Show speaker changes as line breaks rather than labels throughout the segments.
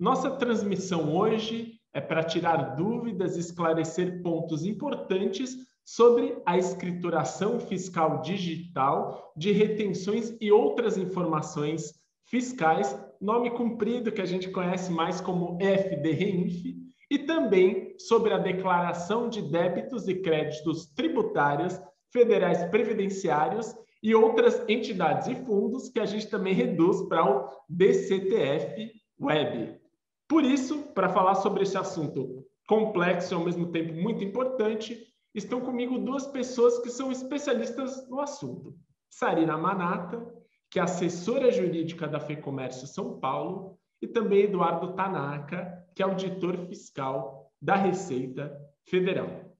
Nossa transmissão hoje é para tirar dúvidas e esclarecer pontos importantes sobre a escrituração fiscal digital de retenções e outras informações fiscais, nome comprido que a gente conhece mais como FDREINF, e também sobre a declaração de débitos e créditos tributários, federais previdenciários e outras entidades e fundos que a gente também reduz para o DCTF-Web. Por isso, para falar sobre esse assunto complexo e ao mesmo tempo muito importante, estão comigo duas pessoas que são especialistas no assunto. Sarina Manata, que é assessora jurídica da FEComércio São Paulo, e também Eduardo Tanaka, que é auditor fiscal da Receita Federal.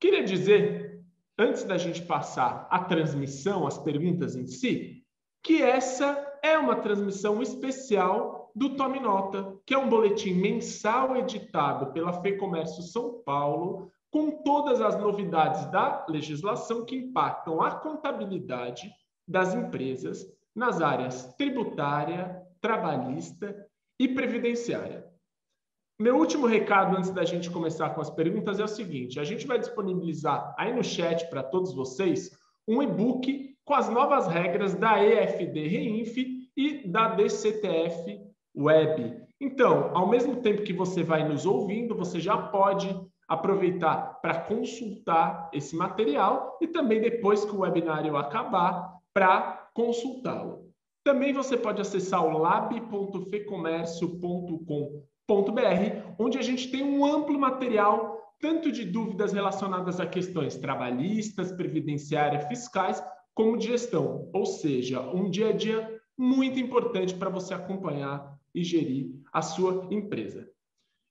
Queria dizer, antes da gente passar a transmissão, as perguntas em si, que essa é uma transmissão especial do Tome Nota, que é um boletim mensal editado pela FEComércio São Paulo, com todas as novidades da legislação que impactam a contabilidade das empresas nas áreas tributária, trabalhista e previdenciária. Meu último recado antes da gente começar com as perguntas é o seguinte: a gente vai disponibilizar aí no chat para todos vocês um e-book com as novas regras da EFD-REINF e da DCTF Web. Então, ao mesmo tempo que você vai nos ouvindo, você já pode aproveitar para consultar esse material e também depois que o webinário acabar, para consultá-lo. Também você pode acessar o lab.fecomércio.com.br, onde a gente tem um amplo material, tanto de dúvidas relacionadas a questões trabalhistas, previdenciárias, fiscais, como de gestão. Ou seja, um dia a dia muito importante para você acompanhar e gerir a sua empresa.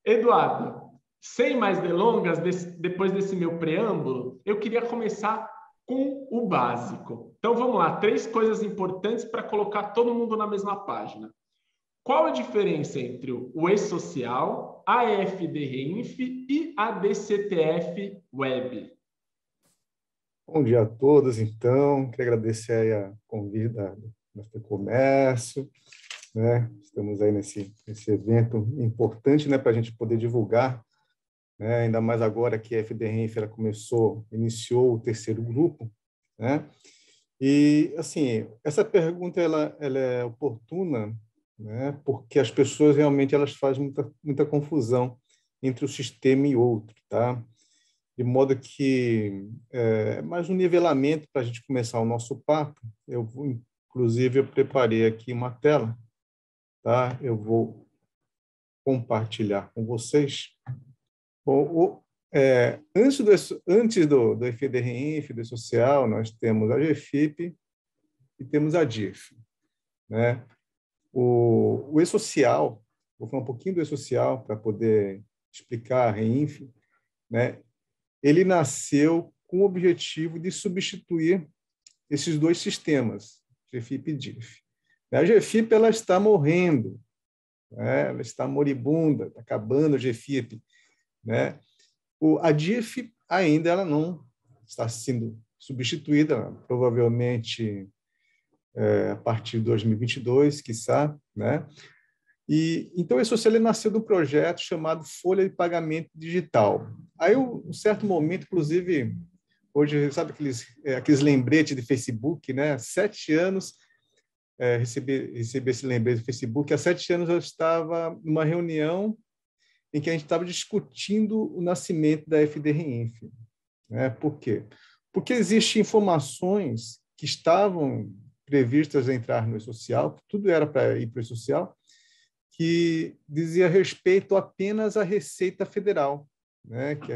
Eduardo, sem mais delongas, depois desse meu preâmbulo, eu queria começar com o básico. Então vamos lá, 3 coisas importantes para colocar todo mundo na mesma página. Qual a diferença entre o E-Social, a EFD-REINF e a DCTF Web?
Bom dia a todos, então. Queria agradecer aí a convite da FEComércio, né? Estamos aí nesse evento importante, né, para a gente poder divulgar, né? Ainda mais agora que a FDREINF iniciou o 3º grupo, né? E, assim, essa pergunta ela é oportuna, né, porque as pessoas realmente elas fazem muita confusão entre o sistema e outro, tá? De modo que, mais um nivelamento para a gente começar o nosso papo, inclusive, eu preparei aqui uma tela, tá? Eu vou compartilhar com vocês. Bom, antes do FDREINF, do social, nós temos a GFIP e temos a DIF, né? O E-Social, vou falar um pouquinho do E-Social para poder explicar a REINF, né? Ele nasceu com o objetivo de substituir esses 2 sistemas, GFIP e DIF. A GFIP ela está morrendo, né? Ela está moribunda, está acabando a GFIP, né? A DIF ainda ela não está sendo substituída, provavelmente a partir de 2022, quiçá, né? E então esse social nasceu de um projeto chamado Folha de Pagamento Digital. Aí, um certo momento, inclusive, hoje, sabe aqueles lembretes de Facebook, né? Há 7 anos, recebi esse lembrete do Facebook. Há 7 anos eu estava numa reunião em que a gente estava discutindo o nascimento da FDREINF, né? Por quê? Porque existem informações que estavam previstas a entrar no E-Social, que tudo era para ir para o E-Social, que dizia respeito apenas à Receita Federal, né? Que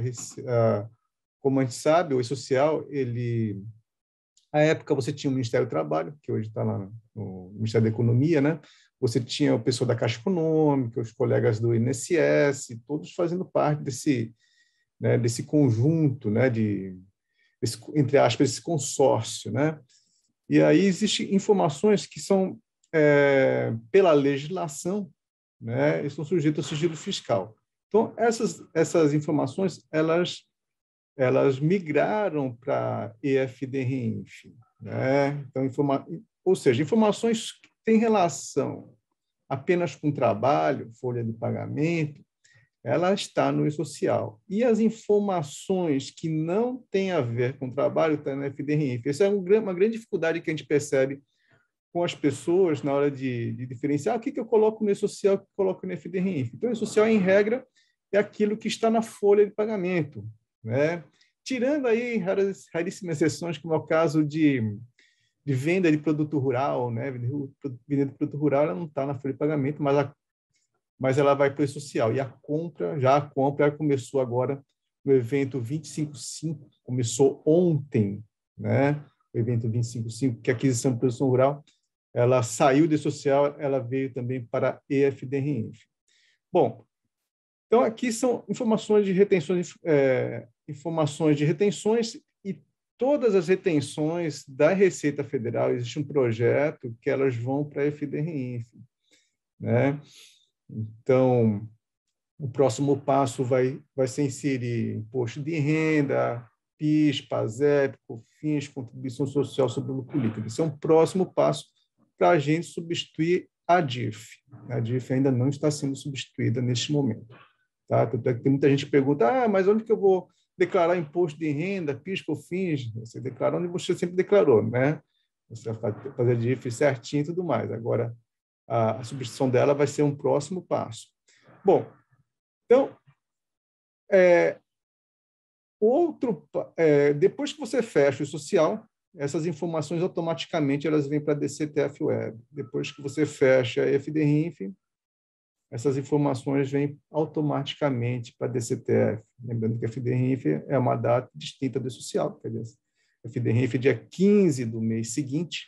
como a gente sabe, o E-Social ele À época, você tinha o Ministério do Trabalho, que hoje está lá no Ministério da Economia, né? Você tinha o pessoal da Caixa Econômica, os colegas do INSS, todos fazendo parte desse, né, desse conjunto, né, entre aspas, esse consórcio, né? E aí existem informações que são, pela legislação, né, estão sujeitas ao sigilo fiscal. Então, essas informações, elas migraram para EFD-RINF, né? Então, ou seja, informações que têm relação apenas com trabalho, folha de pagamento, ela está no e-social. E as informações que não têm a ver com trabalho estão no FDRINF. Essa é uma grande dificuldade que a gente percebe com as pessoas na hora de diferenciar o que eu coloco no e-social e o que eu coloco no FDRINF. Então, o e-social, em regra, é aquilo que está na folha de pagamento, né? Tirando aí raríssimas exceções, como é o caso de venda de produto rural, né? Venda de produto rural, ela não está na folha de pagamento, mas ela vai para o social. E a compra ela começou agora no evento 255, começou ontem, né? O evento 255, que é a aquisição de produção rural, ela saiu de social, ela veio também para EFDRINF. Bom, então aqui são informações de retenções, e todas as retenções da Receita Federal, existe um projeto que elas vão para a FDRINF, né? Então, o próximo passo vai ser inserir imposto de renda, PIS, PASEP, COFINS, contribuição social sobre o lucro líquido. Esse é um próximo passo para a gente substituir a DIF. A DIF ainda não está sendo substituída neste momento. Tá? Tanto é que tem muita gente que pergunta, mas onde que eu vou declarar imposto de renda, PIS, COFINS? Você declara onde você sempre declarou, né? Você vai fazer a DIF certinho e tudo mais. Agora, a substituição dela vai ser um próximo passo. Bom, então, depois que você fecha o social, essas informações automaticamente elas vêm para a DCTF Web. Depois que você fecha a FDRINF, essas informações vêm automaticamente para a DCTF. Lembrando que a FDRINF é uma data distinta do social. A FDRINF é dia 15 do mês seguinte,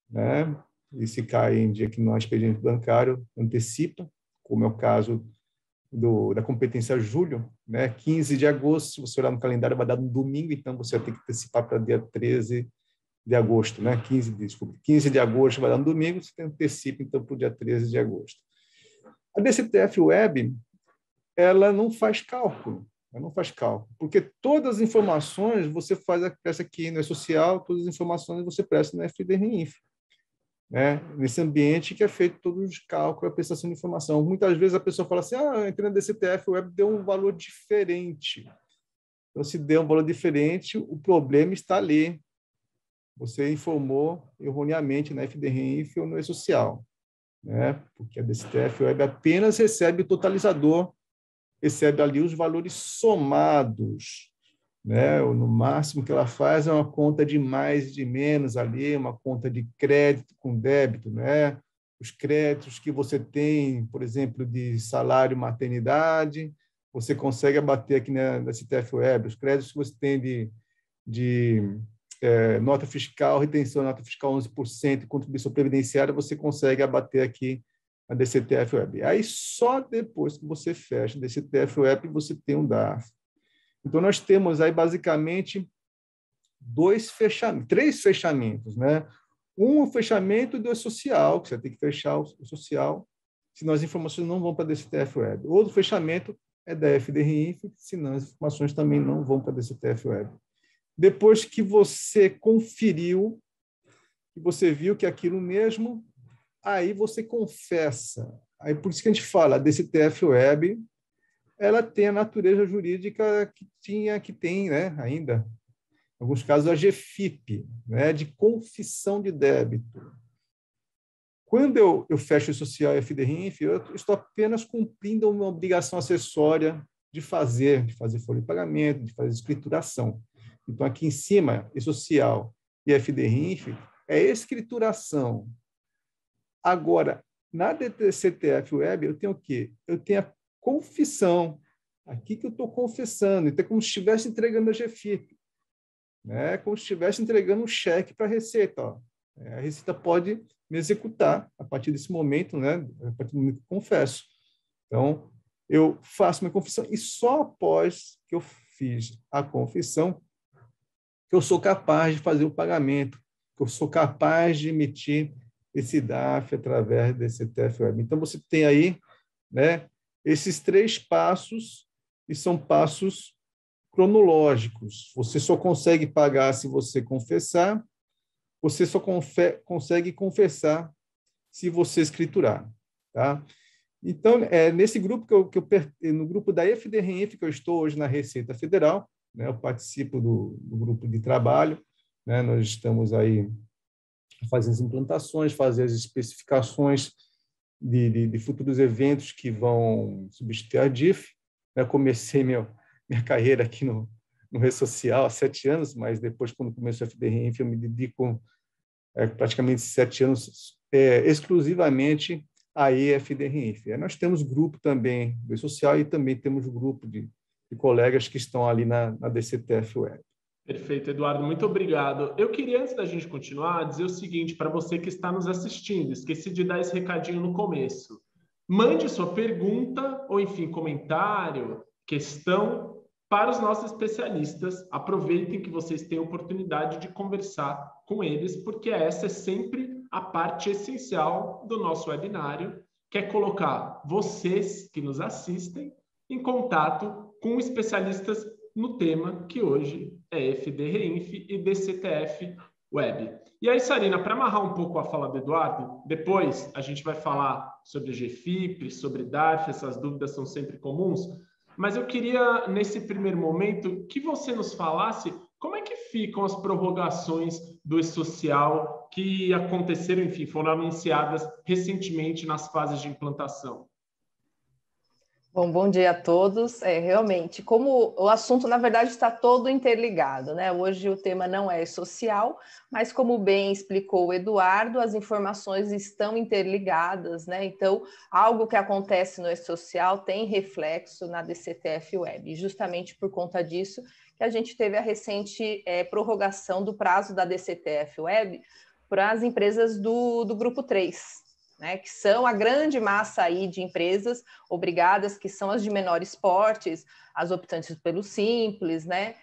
né? E se cai em dia que não há expediente bancário, antecipa, como é o caso da competência julho, né? 15 de agosto, se você olhar no calendário, vai dar no domingo, então você vai ter que antecipar para dia 13 de agosto, né? 15 de agosto vai dar no domingo, você antecipa, então, para o dia 13 de agosto. A DCTF Web, ela não faz cálculo, porque todas as informações você faz essa aqui no E-Social, todas as informações você presta no FDRINF, né? Nesse ambiente que é feito todos os cálculos, a prestação de informação. Muitas vezes a pessoa fala assim, entrei na DCTF Web, deu um valor diferente. Então, se deu um valor diferente, o problema está ali. Você informou erroneamente na FDRINF ou no E-Social, né? Porque a DCTF Web apenas recebe o totalizador, recebe ali os valores somados, né? No máximo que ela faz é uma conta de mais e de menos ali, uma conta de crédito com débito, né? Os créditos que você tem, por exemplo, de salário maternidade, você consegue abater aqui na CTF Web. Os créditos que você tem de nota fiscal, retenção nota fiscal 11% e contribuição previdenciária, você consegue abater aqui a DCTF Web. Aí, só depois que você fecha a DCTF Web, você tem um DARF. Então, nós temos aí, basicamente, três fechamentos, né? Um fechamento do social, que você tem que fechar o social, senão as informações não vão para a DCTF Web. Outro fechamento é da FDRINF, senão as informações também não vão para a DCTF Web. Depois que você conferiu, que você viu que é aquilo mesmo, aí você confessa. Aí, por isso que a gente fala, a DCTF Web, ela tem a natureza jurídica que tem, né, ainda, em alguns casos, a GFIP, né, de confissão de débito. Quando eu fecho o social e a FDRINF, eu estou apenas cumprindo uma obrigação acessória de fazer folha de pagamento, de fazer escrituração. Então, aqui em cima, E-Social e FDRINF é escrituração. Agora, na DCTF Web, eu tenho o quê? Eu tenho a confissão. Aqui que eu estou confessando. Então, é como se estivesse entregando a GFIP. né? Como se estivesse entregando um cheque para a Receita. Ó. A Receita pode me executar a partir desse momento, né? A partir do momento que eu confesso. Então, eu faço minha confissão e só após que eu fiz a confissão que eu sou capaz de fazer o pagamento, que eu sou capaz de emitir esse DARF através desse TFWeb. Então, você tem aí, né, esses 3 passos, e são passos cronológicos. Você só consegue pagar se você confessar, você só consegue confessar se você escriturar. Tá? Então, nesse grupo no grupo da FDRINF, que eu estou hoje na Receita Federal, né, eu participo do grupo de trabalho, né, nós estamos aí fazendo as implantações, fazer as especificações de futuros eventos que vão substituir a DIF. Eu comecei minha carreira aqui no Rede Social há 7 anos, mas depois, quando começou a FDRINF, eu me dedico praticamente 7 anos exclusivamente a EFDRINF. Nós temos grupo também do social e também temos grupo de colegas que estão ali na DCTF Web.
Perfeito, Eduardo, muito obrigado. Eu queria, antes da gente continuar, dizer o seguinte para você que está nos assistindo, esqueci de dar esse recadinho no começo. Mande sua pergunta ou, enfim, comentário, questão para os nossos especialistas. Aproveitem que vocês têm a oportunidade de conversar com eles, porque essa é sempre a parte essencial do nosso webinário, que é colocar vocês que nos assistem em contato com especialistas no tema que hoje é FDRINF e DCTF Web. E aí, Sarina, para amarrar um pouco a fala do Eduardo, depois a gente vai falar sobre GFIP, sobre DARF, essas dúvidas são sempre comuns, mas eu queria, nesse primeiro momento, que você nos falasse como é que ficam as prorrogações do E-Social que aconteceram, enfim, foram anunciadas recentemente nas fases de implantação.
Bom dia a todos. Realmente, como o assunto, na verdade, está todo interligado, né? Hoje o tema não é social, mas como bem explicou o Eduardo, as informações estão interligadas, né? Então, algo que acontece no E-Social tem reflexo na DCTF Web. E justamente por conta disso que a gente teve a recente prorrogação do prazo da DCTF Web para as empresas do Grupo 3, né, que são a grande massa aí de empresas obrigadas, que são as de menores portes, as optantes pelo Simples, né,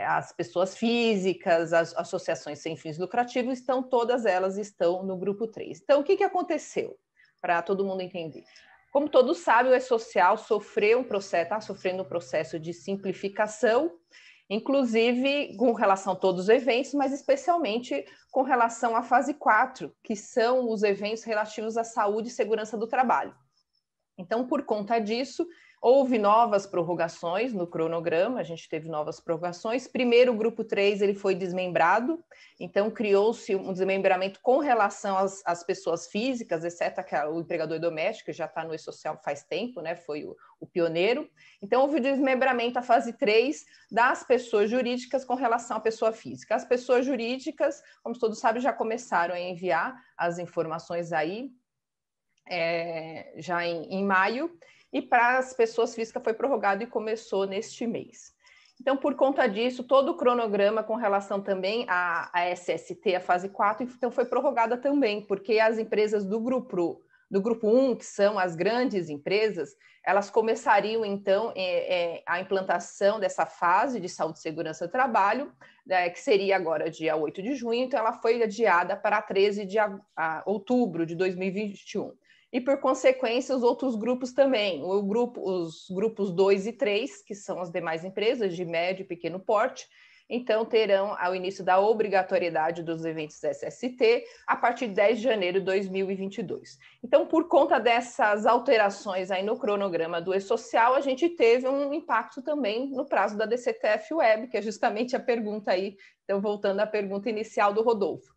as pessoas físicas, as associações sem fins lucrativos, todas elas estão no grupo 3. Então, o que aconteceu? Para todo mundo entender. Como todos sabem, o E-Social está sofrendo um processo de simplificação, inclusive com relação a todos os eventos, mas especialmente com relação à fase 4, que são os eventos relativos à saúde e segurança do trabalho. Então, por conta disso, houve novas prorrogações no cronograma, a gente teve novas prorrogações. Primeiro, o grupo 3 ele foi desmembrado, então criou-se um desmembramento com relação às pessoas físicas, exceto o empregador doméstico, que já está no E-Social faz tempo, né? Foi o pioneiro. Então, houve o desmembramento, a fase 3, das pessoas jurídicas com relação à pessoa física. As pessoas jurídicas, como todos sabem, já começaram a enviar as informações aí, já em maio, e para as pessoas físicas foi prorrogado e começou neste mês. Então, por conta disso, todo o cronograma com relação também à SST, a fase 4, então foi prorrogada também, porque as empresas do grupo 1, que são as grandes empresas, elas começariam, então, a implantação dessa fase de saúde e segurança do trabalho, que seria agora dia 8 de junho, então ela foi adiada para 13 de outubro de 2021. E, por consequência, os outros grupos também. Os grupos 2 e 3, que são as demais empresas de médio e pequeno porte, então terão ao início da obrigatoriedade dos eventos SST a partir de 10 de janeiro de 2022. Então, por conta dessas alterações aí no cronograma do E-Social, a gente teve um impacto também no prazo da DCTF Web, que é justamente a pergunta aí, então voltando à pergunta inicial do Rodolfo.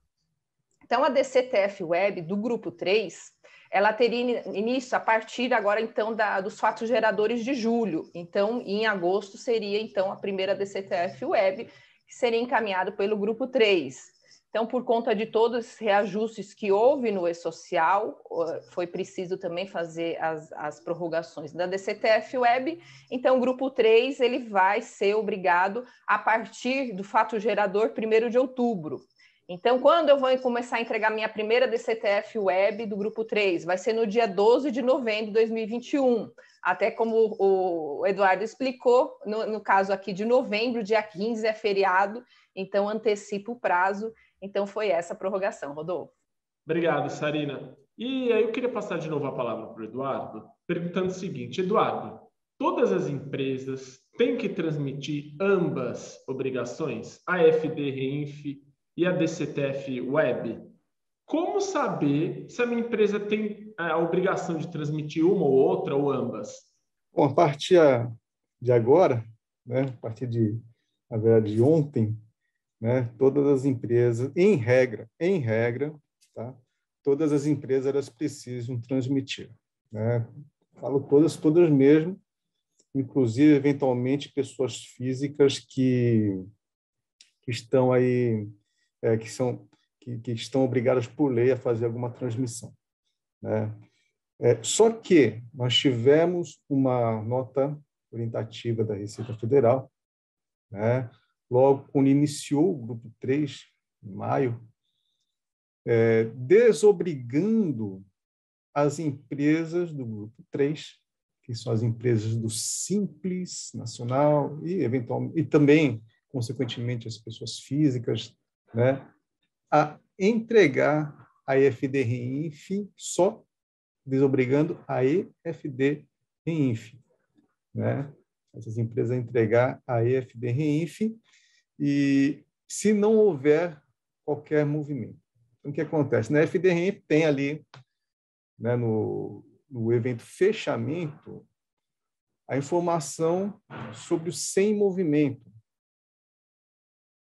Então, a DCTF Web do grupo 3, ela teria início a partir agora, então, dos fatos geradores de julho. Então, em agosto, seria, então, a primeira DCTF Web, que seria encaminhada pelo grupo 3. Então, por conta de todos esses reajustes que houve no E-Social, foi preciso também fazer as prorrogações da DCTF Web. Então, o grupo 3 ele vai ser obrigado a partir do fato gerador 1º de outubro. Então, quando eu vou começar a entregar minha primeira DCTF Web do grupo 3? Vai ser no dia 12 de novembro de 2021. Até como o Eduardo explicou, no caso aqui de novembro, dia 15 é feriado, então antecipa o prazo. Então, foi essa a prorrogação, Rodolfo.
Obrigado, Sarina. E aí eu queria passar de novo a palavra para o Eduardo, perguntando o seguinte: Eduardo, todas as empresas têm que transmitir ambas obrigações, a FD-REINF e a DCTF Web? Como saber se a minha empresa tem a obrigação de transmitir uma ou outra ou ambas?
Bom, a partir de agora, né, a partir na verdade, de ontem, né, todas as empresas, em regra, tá, todas as empresas elas precisam transmitir, né? Falo todas mesmo, inclusive, eventualmente, pessoas físicas que estão aí, que estão obrigadas por lei a fazer alguma transmissão, né? Só que nós tivemos uma nota orientativa da Receita Federal, né? Logo quando iniciou o grupo 3, em maio, desobrigando as empresas do grupo 3, que são as empresas do Simples Nacional e também, consequentemente, as pessoas físicas, né, a entregar a EFD-REINF, só desobrigando a EFD-REINF, né? Essas empresas a entregar a EFD-REINF e se não houver qualquer movimento. Então, o que acontece? Na EFD-REINF tem ali, né, no evento fechamento, a informação sobre o sem movimento,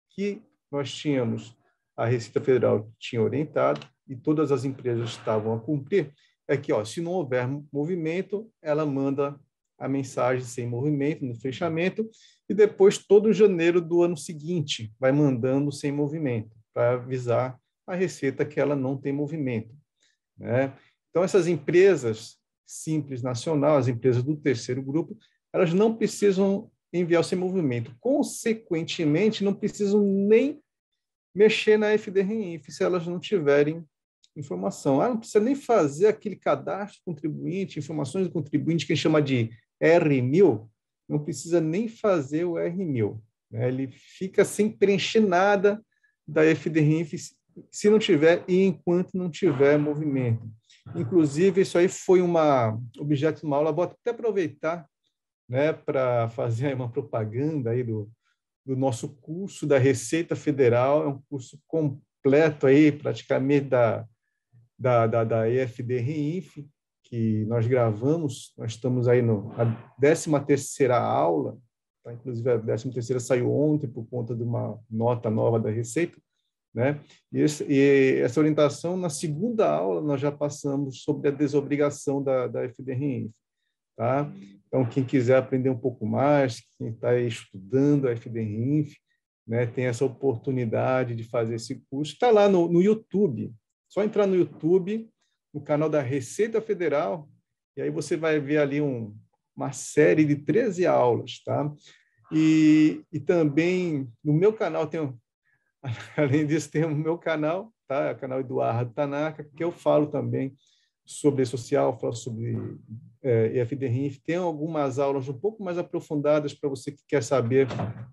que nós tínhamos, a Receita Federal tinha orientado e todas as empresas estavam a cumprir, é que, se não houver movimento, ela manda a mensagem sem movimento no fechamento e depois todo janeiro do ano seguinte vai mandando sem movimento para avisar a Receita que ela não tem movimento, né? Então, essas empresas Simples Nacional, as empresas do terceiro grupo, elas não precisam enviar o sem movimento. Consequentemente, não precisam nem mexer na FD-REINF se elas não tiverem informação. Não precisa nem fazer aquele cadastro contribuinte, informações do contribuinte que a gente chama de R1000, não precisa nem fazer o R1000, né? Ele fica sem preencher nada da FD-REINF se não tiver e enquanto não tiver movimento. Inclusive, isso aí foi objeto de uma aula, vou até aproveitar, né, para fazer uma propaganda aí do nosso curso da Receita Federal, é um curso completo aí, praticamente da EFD-REINF, que nós gravamos, nós estamos aí na 13ª aula, tá? Inclusive a 13ª saiu ontem por conta de uma nota nova da Receita, né? E essa orientação, na segunda aula, nós já passamos sobre a desobrigação da FD-REINF, tá? Então, quem quiser aprender um pouco mais, quem está estudando a FD-REINF, né, tem essa oportunidade de fazer esse curso, está lá no YouTube, só entrar no YouTube, no canal da Receita Federal, e aí você vai ver ali uma série de 13 aulas, tá? E também no meu canal além disso, tem o meu canal, tá? O canal Eduardo Tanaka, que eu falo também sobre social, falo sobre EFD-REINF. Tem algumas aulas um pouco mais aprofundadas para você que quer saber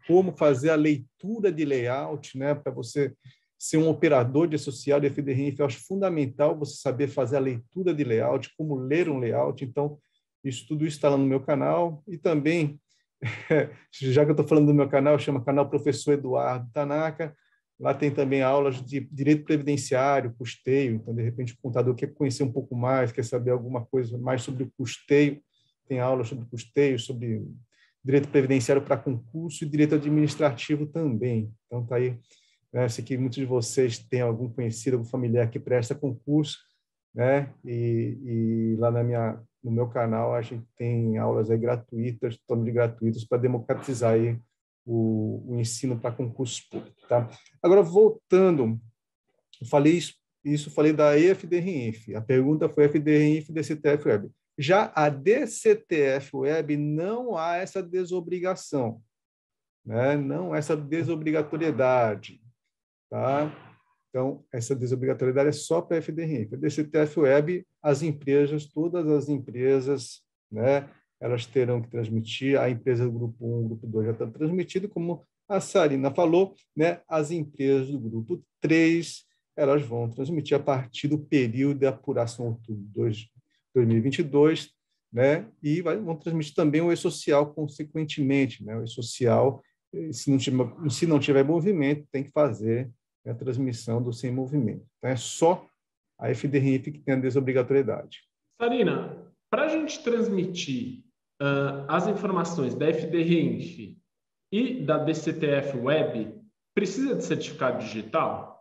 como fazer a leitura de layout, né? Para você ser um operador de social de EFD-REINF, eu acho fundamental você saber fazer a leitura de layout, como ler um layout. Então, tudo isso está lá no meu canal. E também, já que eu estou falando do meu canal, chama canal Professor Eduardo Tanaka. Lá tem também aulas de direito previdenciário, custeio. Então, de repente, o contador quer conhecer um pouco mais, quer saber alguma coisa mais sobre o custeio. Tem aulas sobre custeio, sobre direito previdenciário para concurso e direito administrativo também. Então, está aí. Né? Sei que muitos de vocês têm algum conhecido, algum familiar que presta concurso, né? E lá no meu canal a gente tem aulas aí gratuitas, totalmente gratuitas, para democratizar aí o ensino para concursos públicos, tá? Agora, voltando Eu falei isso, falei da EFDRINF. A pergunta foi FDRINF e DCTF Web. Já a DCTF Web não há essa desobrigação, né? Não há essa desobrigatoriedade, tá? Então, essa desobrigatoriedade é só para a FDRINF. A DCTF Web, as empresas, todas as empresas, né, elas terão que transmitir, a empresa do Grupo 1, Grupo 2 já está transmitido, como a Sarina falou, né, as empresas do Grupo 3, elas vão transmitir a partir do período de apuração outubro de 2022, né, e vão transmitir também o e-social consequentemente, né, o e-social, se não tiver movimento, tem que fazer a transmissão do sem movimento. Então, é só a FDRINF que tem a desobrigatoriedade.
Sarina, para a gente transmitir as informações da FDRINF e da DCTF Web, precisa de certificado digital?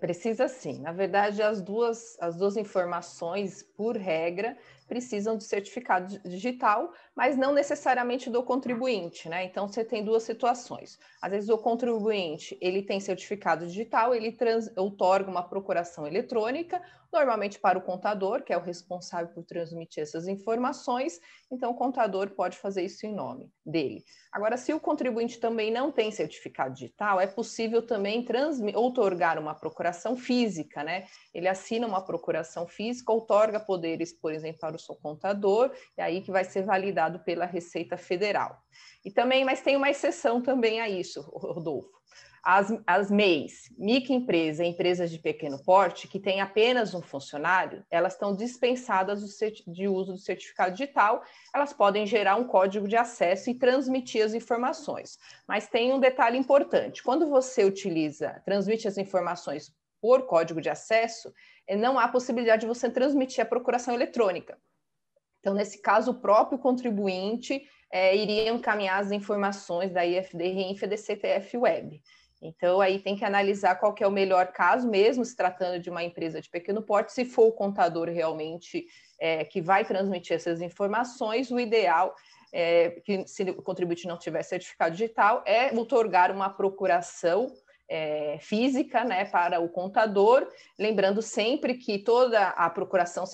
Precisa sim. Na verdade, as duas informações, por regra, precisam de certificado digital, mas não necessariamente do contribuinte, né? Então, você tem duas situações. Às vezes, o contribuinte, ele tem certificado digital, ele outorga uma procuração eletrônica, normalmente para o contador, que é o responsável por transmitir essas informações, então o contador pode fazer isso em nome dele. Agora, se o contribuinte também não tem certificado digital, é possível também outorgar uma procuração física, né? Ele assina uma procuração física, outorga poderes, por exemplo, para o seu contador, e aí que vai ser validado pela Receita Federal. Mas tem uma exceção também a isso, Rodolfo. As MEIs, microempresa e empresas de pequeno porte, que têm apenas um funcionário, elas estão dispensadas de uso do certificado digital, elas podem gerar um código de acesso e transmitir as informações. Mas tem um detalhe importante, quando você transmite as informações por código de acesso, não há possibilidade de você transmitir a procuração eletrônica. Então, nesse caso, o próprio contribuinte iria encaminhar as informações da IFDRINF e DCTF Web. Então, aí tem que analisar qual que é o melhor caso, mesmo se tratando de uma empresa de pequeno porte, se for o contador realmente que vai transmitir essas informações, o ideal que, se o contribuinte não tiver certificado digital, é outorgar uma procuração física, né, para o contador, lembrando sempre que toda a procuração,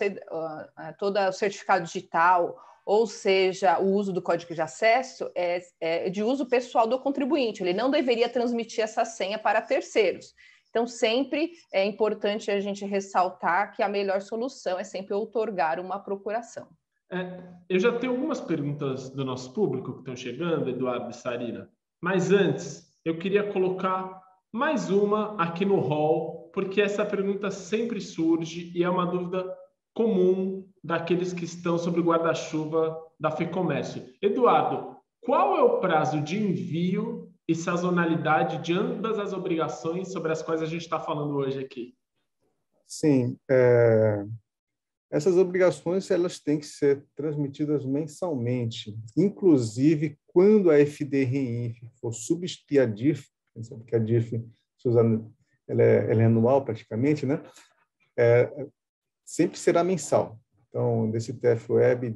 todo o certificado digital, ou seja, o uso do código de acesso é de uso pessoal do contribuinte, ele não deveria transmitir essa senha para terceiros. Então, sempre é importante a gente ressaltar que a melhor solução é sempre outorgar uma procuração.
Eu já tenho algumas perguntas do nosso público que estão chegando, Eduardo e Sarina, mas antes eu queria colocar mais uma aqui no hall, porque essa pergunta sempre surge e é uma dúvida comum daqueles que estão sob o guarda-chuva da FEComércio. Eduardo, qual é o prazo de envio e sazonalidade de ambas as obrigações sobre as quais a gente está falando hoje aqui?
Sim, essas obrigações elas têm que ser transmitidas mensalmente, inclusive quando a FDRINF for substituir a DIF, porque a DIF ela é anual praticamente, né? Sempre será mensal. Então, DCTF Web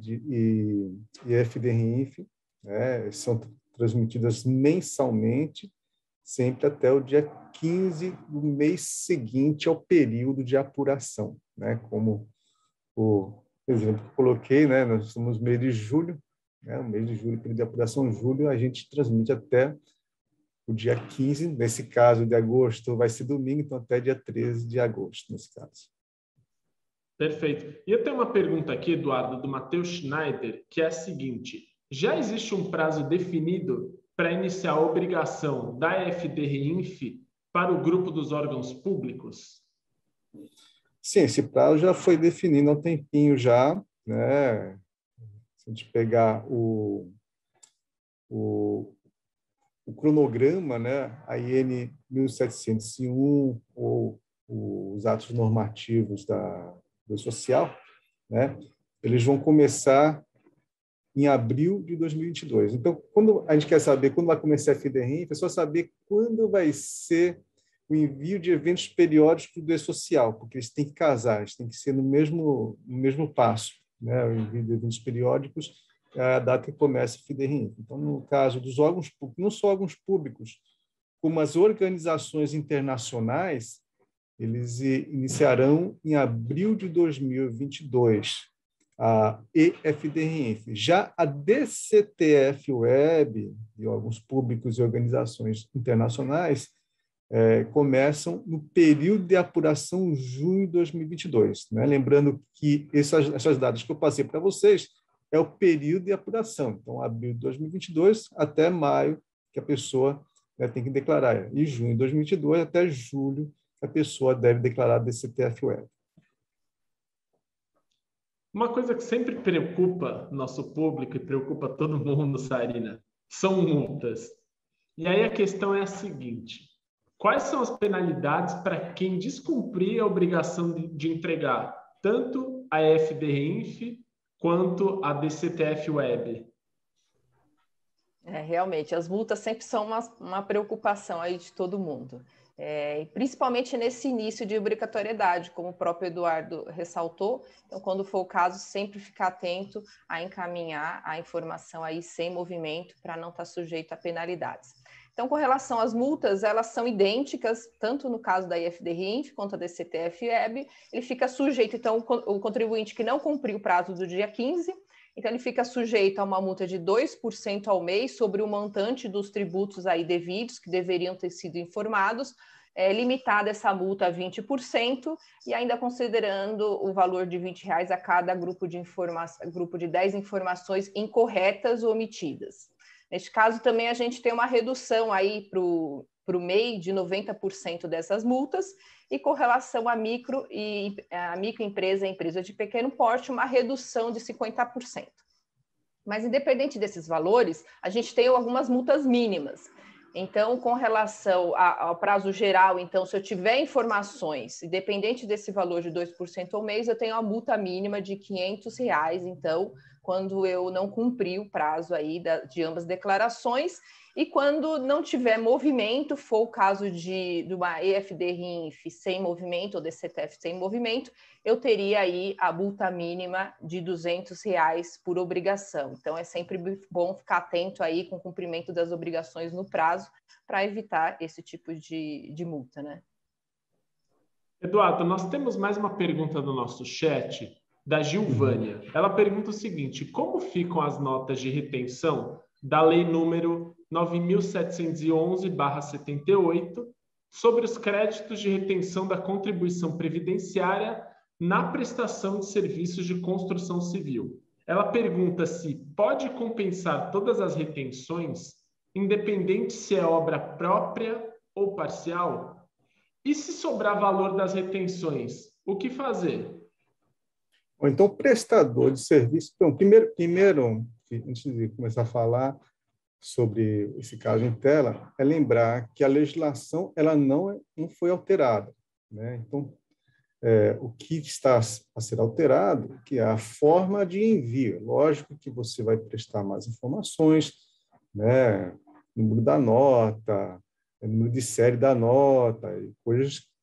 e FDRINF, né, são transmitidas mensalmente, sempre até o dia 15 do mês seguinte ao período de apuração, né? Como o exemplo que eu coloquei, né? Nós estamos no mês de julho, né? O mês de julho, período de apuração julho, a gente transmite até o dia 15, nesse caso de agosto vai ser domingo, então até dia 13 de agosto, nesse caso.
Perfeito. E eu tenho uma pergunta aqui, Eduardo, do Matheus Schneider, que é a seguinte: já existe um prazo definido para iniciar a obrigação da FDRINF para o grupo dos órgãos públicos?
Sim, esse prazo já foi definido há um tempinho já, né? Se a gente pegar o cronograma, né? A IN 1701 ou os atos normativos do social, né? Eles vão começar em abril de 2022. Então, quando a gente quer saber quando vai começar a FDRINF, é só saber quando vai ser o envio de eventos periódicos do E-Social, porque eles têm que casar, eles têm que ser no mesmo passo, né? O envio de eventos periódicos é a data que começa a FDRINF. Então, no caso dos órgãos públicos, não só órgãos públicos, como as organizações internacionais, eles iniciarão em abril de 2022, a EFDRINF. Já a DCTF-Web e alguns públicos e organizações internacionais começam no período de apuração junho de 2022. Né? Lembrando que essas datas que eu passei para vocês é o período de apuração. Então, abril de 2022 até maio, que a pessoa tem que declarar. E junho de 2022 até julho, a pessoa deve declarar DCTF-Web.
Uma coisa que sempre preocupa nosso público e preocupa todo mundo, Sarina, são multas. E aí a questão é a seguinte: quais são as penalidades para quem descumprir a obrigação de entregar tanto a FDRINF quanto a DCTF-Web?
Realmente, as multas sempre são uma preocupação aí de todo mundo. Principalmente nesse início de obrigatoriedade, como o próprio Eduardo ressaltou. Então, quando for o caso, sempre ficar atento a encaminhar a informação aí sem movimento para não estar sujeito a penalidades. Então, com relação às multas, elas são idênticas, tanto no caso da IFDRINF quanto da DCTF-Web. Ele fica sujeito, então, o contribuinte que não cumpriu o prazo do dia 15, então ele fica sujeito a uma multa de 2% ao mês sobre o montante dos tributos aí devidos, que deveriam ter sido informados, limitada essa multa a 20%, e ainda considerando o valor de R$20 a cada grupo de 10 informações incorretas ou omitidas. Neste caso, também a gente tem uma redução aí para o MEI de 90% dessas multas, e com relação à microempresa e empresa de pequeno porte, uma redução de 50%. Mas, independente desses valores, a gente tem algumas multas mínimas. Então, com relação ao prazo geral, então, se eu tiver informações, independente desse valor de 2% ao mês, eu tenho a multa mínima de R$500, então, quando eu não cumprir o prazo aí de ambas declarações. E quando não tiver movimento, for o caso de uma EFDRINF sem movimento ou DCTF sem movimento, eu teria aí a multa mínima de R$200 por obrigação. Então, é sempre bom ficar atento aí com o cumprimento das obrigações no prazo para evitar esse tipo de multa, né?
Eduardo, nós temos mais uma pergunta no nosso chat, da Gilvânia. Ela pergunta o seguinte: como ficam as notas de retenção da Lei número 9.711/78 sobre os créditos de retenção da contribuição previdenciária na prestação de serviços de construção civil? Ela pergunta se pode compensar todas as retenções, independente se é obra própria ou parcial? E se sobrar valor das retenções, o que fazer?
Ou então, prestador de serviço. Então, primeiro, antes de começar a falar sobre esse caso em tela, é lembrar que a legislação ela não foi alterada, né? Então, o que está a ser alterado, que é a forma de envio. Lógico que você vai prestar mais informações, né? Número da nota, número de série da nota,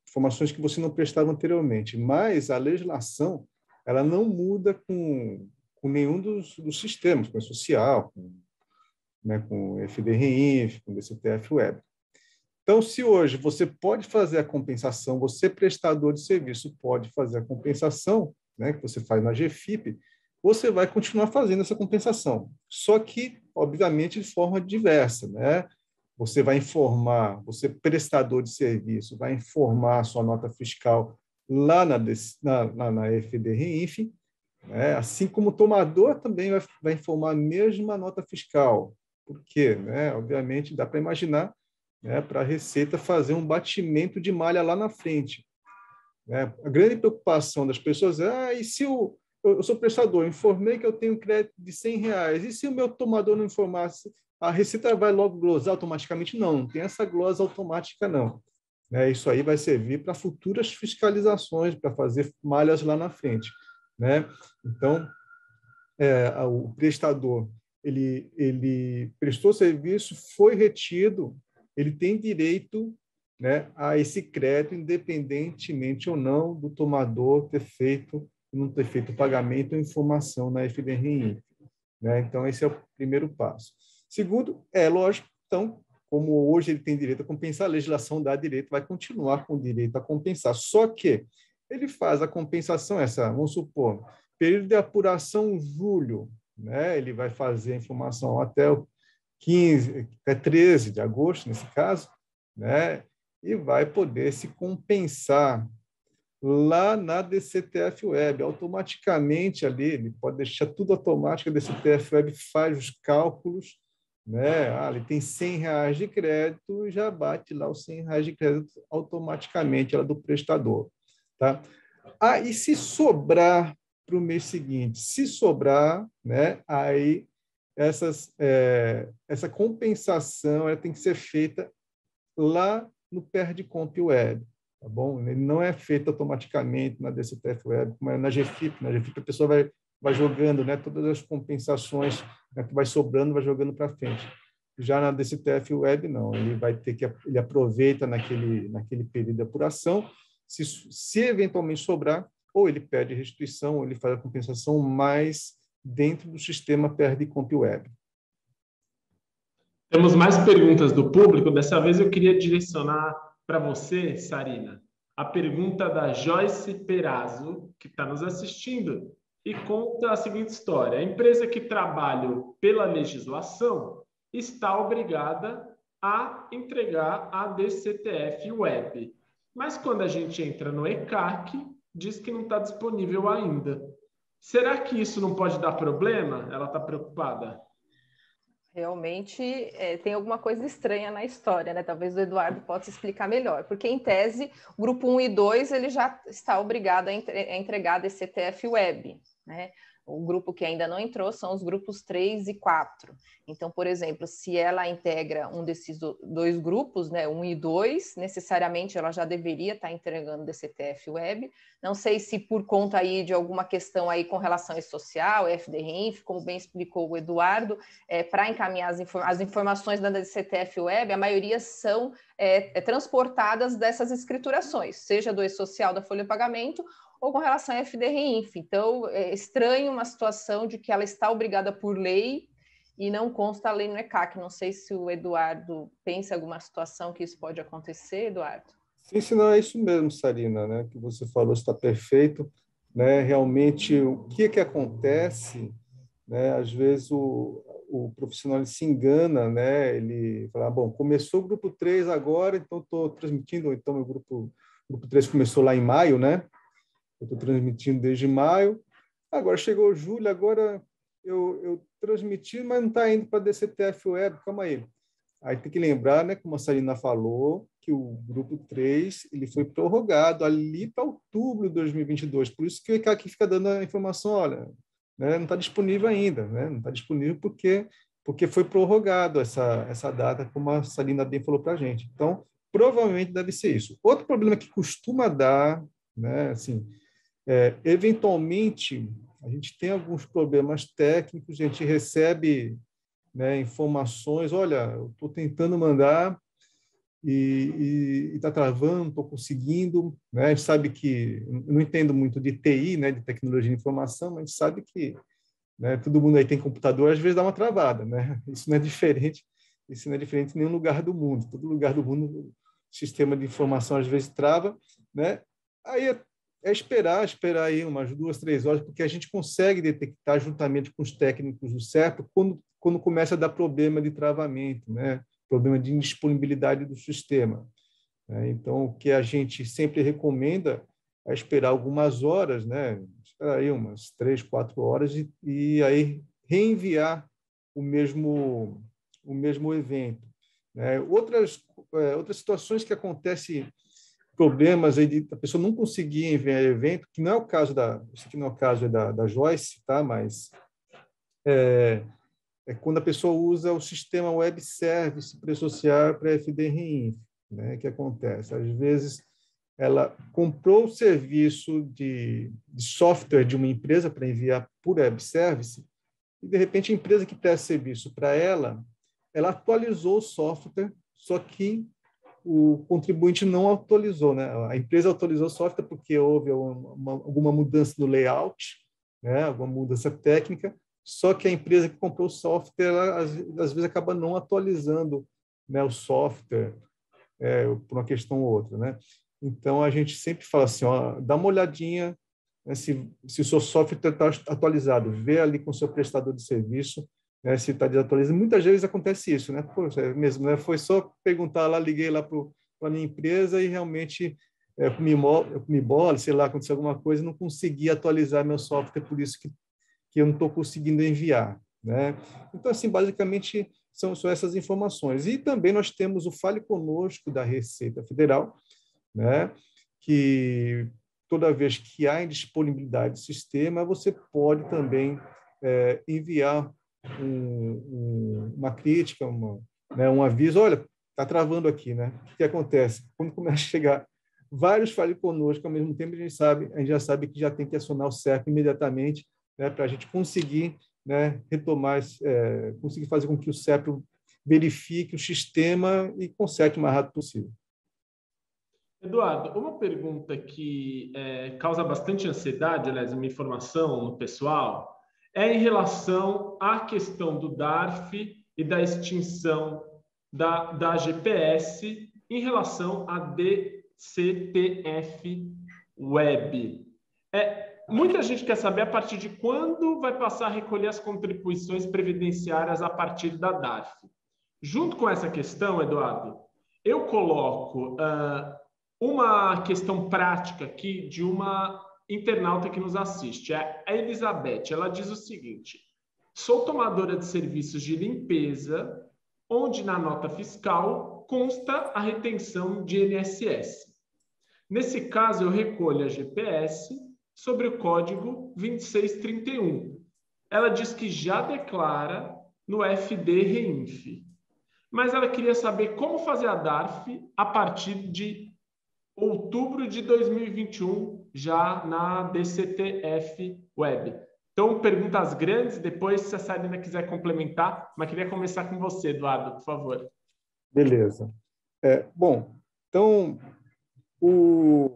informações que você não prestava anteriormente. Mas a legislação ela não muda com nenhum dos sistemas, com o social, com o FDRINF, com o DCTF-Web. Então, se hoje você pode fazer a compensação, você, prestador de serviço, pode fazer a compensação, né, que você faz na GFIP, você vai continuar fazendo essa compensação. Só que, obviamente, de forma diversa, né? Você vai informar, você, prestador de serviço, vai informar a sua nota fiscal lá na FDRINF, né? Assim como o tomador também vai informar a mesma nota fiscal. Por quê? Né? Obviamente, dá para imaginar, né, para a Receita fazer um batimento de malha lá na frente. Né? A grande preocupação das pessoas é: e se eu sou prestador, informei que eu tenho crédito de R$100, e se o meu tomador não informasse, a Receita vai logo glosar automaticamente? Não tem essa glosa automática, não. Né? Isso aí vai servir para futuras fiscalizações, para fazer malhas lá na frente. Né? Então, o prestador, ele prestou serviço, foi retido, ele tem direito, né, a esse crédito, independentemente ou não do tomador não ter feito pagamento ou informação na FDRINF. Né? Então, esse é o primeiro passo. Segundo, lógico, então, como hoje ele tem direito a compensar, a legislação dá direito, vai continuar com o direito a compensar. Só que ele faz a compensação, vamos supor, período de apuração julho, né? Ele vai fazer a informação até o 15, até 13 de agosto, nesse caso, né? E vai poder se compensar lá na DCTF Web. Automaticamente ali, ele pode deixar tudo automático, a DCTF Web faz os cálculos, né? Ele tem R$100 de crédito, já bate lá os R$100 de crédito automaticamente, ela do prestador. Tá? E se sobrar para o mês seguinte? Se sobrar, né? Aí essa compensação ela tem que ser feita lá no Perdicomp Web. Tá bom? Ele não é feito automaticamente na DCTF Web, como é na GFIP. Na GFIP a pessoa vai jogando, né, todas as compensações, né, que vai sobrando, vai jogando para frente. Já na DCTF Web, não. Ele vai ter que ele aproveita naquele período de apuração. Se eventualmente sobrar, ou ele pede restituição, ou ele faz a compensação mais dentro do sistema Perdicomp Web.
Temos mais perguntas do público. Dessa vez eu queria direcionar para você, Sarina, a pergunta da Joyce Perazzo, que está nos assistindo, e conta a seguinte história. A empresa que trabalha pela legislação está obrigada a entregar a DCTF Web. Mas quando a gente entra no ECAC, diz que não está disponível ainda. Será que isso não pode dar problema? Ela está preocupada.
Realmente tem alguma coisa estranha na história, né? Talvez o Eduardo possa explicar melhor, porque em tese o grupo 1 e 2 ele já está obrigado a entregar a DCTF Web, né? O grupo que ainda não entrou são os grupos 3 e 4. Então, por exemplo, se ela integra um desses dois grupos, né, 1 e 2, necessariamente ela já deveria estar entregando DCTF Web. Não sei se por conta aí de alguma questão aí com relação a social, FDRINF, como bem explicou o Eduardo, para encaminhar as informações da DCTF Web, a maioria são transportadas dessas escriturações, seja do E-Social da Folha de Pagamento ou com relação à FDRINF. Então, é estranho uma situação de que ela está obrigada por lei e não consta a lei no ECAC. Não sei se o Eduardo pensa em alguma situação que isso pode acontecer, Eduardo.
Sim, não, é isso mesmo, Sarina, né? Que você falou está perfeito, né? Realmente, o que acontece, né? Às vezes o profissional ele se engana, né? Ele fala, bom, começou o grupo 3 agora, então estou transmitindo, então meu grupo 3 começou lá em maio, né? Eu estou transmitindo desde maio. Agora chegou julho, agora eu transmiti, mas não está indo para a DCTF Web. Calma aí. Aí tem que lembrar, né, como a Sarina falou, que o grupo 3 ele foi prorrogado ali para outubro de 2022. Por isso que o ECAC fica dando a informação, olha, né, não está disponível ainda. Né, não está disponível porque foi prorrogado essa data, como a Sarina bem falou para a gente. Então, provavelmente deve ser isso. Outro problema que costuma dar, né, assim, eventualmente, a gente tem alguns problemas técnicos, a gente recebe, né, informações, olha, eu estou tentando mandar e está travando, estou conseguindo, né? A gente sabe que, eu não entendo muito de TI, né, de tecnologia de informação, mas a gente sabe que, né, todo mundo aí tem computador, às vezes dá uma travada, né? Isso não é diferente em nenhum lugar do mundo. Todo lugar do mundo, o sistema de informação às vezes trava, né? Aí esperar aí umas 2, 3 horas, porque a gente consegue detectar juntamente com os técnicos do CERP quando começa a dar problema de travamento, né? Problema de indisponibilidade do sistema. Então, o que a gente sempre recomenda é esperar algumas horas, né? Esperar aí umas 3, 4 horas e aí reenviar o mesmo evento. Outras situações que acontecem, problemas aí de a pessoa não conseguir enviar evento, que não é o caso isso aqui não é o caso da Joyce, tá? Mas é quando a pessoa usa o sistema web service pré-social para FDRINF, né? Que acontece? Às vezes ela comprou o serviço de software de uma empresa para enviar por web service e de repente a empresa que presta serviço para ela atualizou o software, só que o contribuinte não atualizou, né? A empresa atualizou o software porque houve alguma mudança no layout, né? Alguma mudança técnica, só que a empresa que comprou o software, ela, às vezes, acaba não atualizando, né, o software, por uma questão ou outra, né? Então, a gente sempre fala assim, ó, dá uma olhadinha, né, se o seu software está atualizado, vê ali com o seu prestador de serviço, né, se está desatualizado. Muitas vezes acontece isso, né? Poxa, é mesmo, né? Foi só perguntar lá, liguei lá para a minha empresa e realmente eu comi bola, sei lá, aconteceu alguma coisa, não consegui atualizar meu software, por isso que eu não estou conseguindo enviar, né? Então, assim, basicamente, são essas informações. E também nós temos o Fale Conosco da Receita Federal, né? Que toda vez que há indisponibilidade do sistema, você pode também enviar uma crítica, né, um aviso, olha, está travando aqui, né? O que acontece? Quando começa a chegar vários Fale Conosco ao mesmo tempo, a gente já sabe que já tem que acionar o CERP imediatamente, né, para a gente conseguir, né, retomar, conseguir fazer com que o CERP verifique o sistema e conserte o mais rápido possível.
Eduardo, uma pergunta que causa bastante ansiedade, aliás, uma informação no pessoal, é em relação à questão do DARF e da extinção da GPS em relação à DCTF Web. Muita gente quer saber a partir de quando vai passar a recolher as contribuições previdenciárias a partir da DARF. Junto com essa questão, Eduardo, eu coloco uma questão prática aqui de uma internauta que nos assiste, a Elizabeth. Ela diz o seguinte: sou tomadora de serviços de limpeza, onde na nota fiscal consta a retenção de INSS. Nesse caso, eu recolho a GPS sobre o código 2631. Ela diz que já declara no FD-REINF, mas ela queria saber como fazer a DARF a partir de outubro de 2021, já na DCTF Web. Então, perguntas grandes, depois, se a Sarina quiser complementar, mas queria começar com você, Eduardo, por favor.
Beleza. Bom, então, o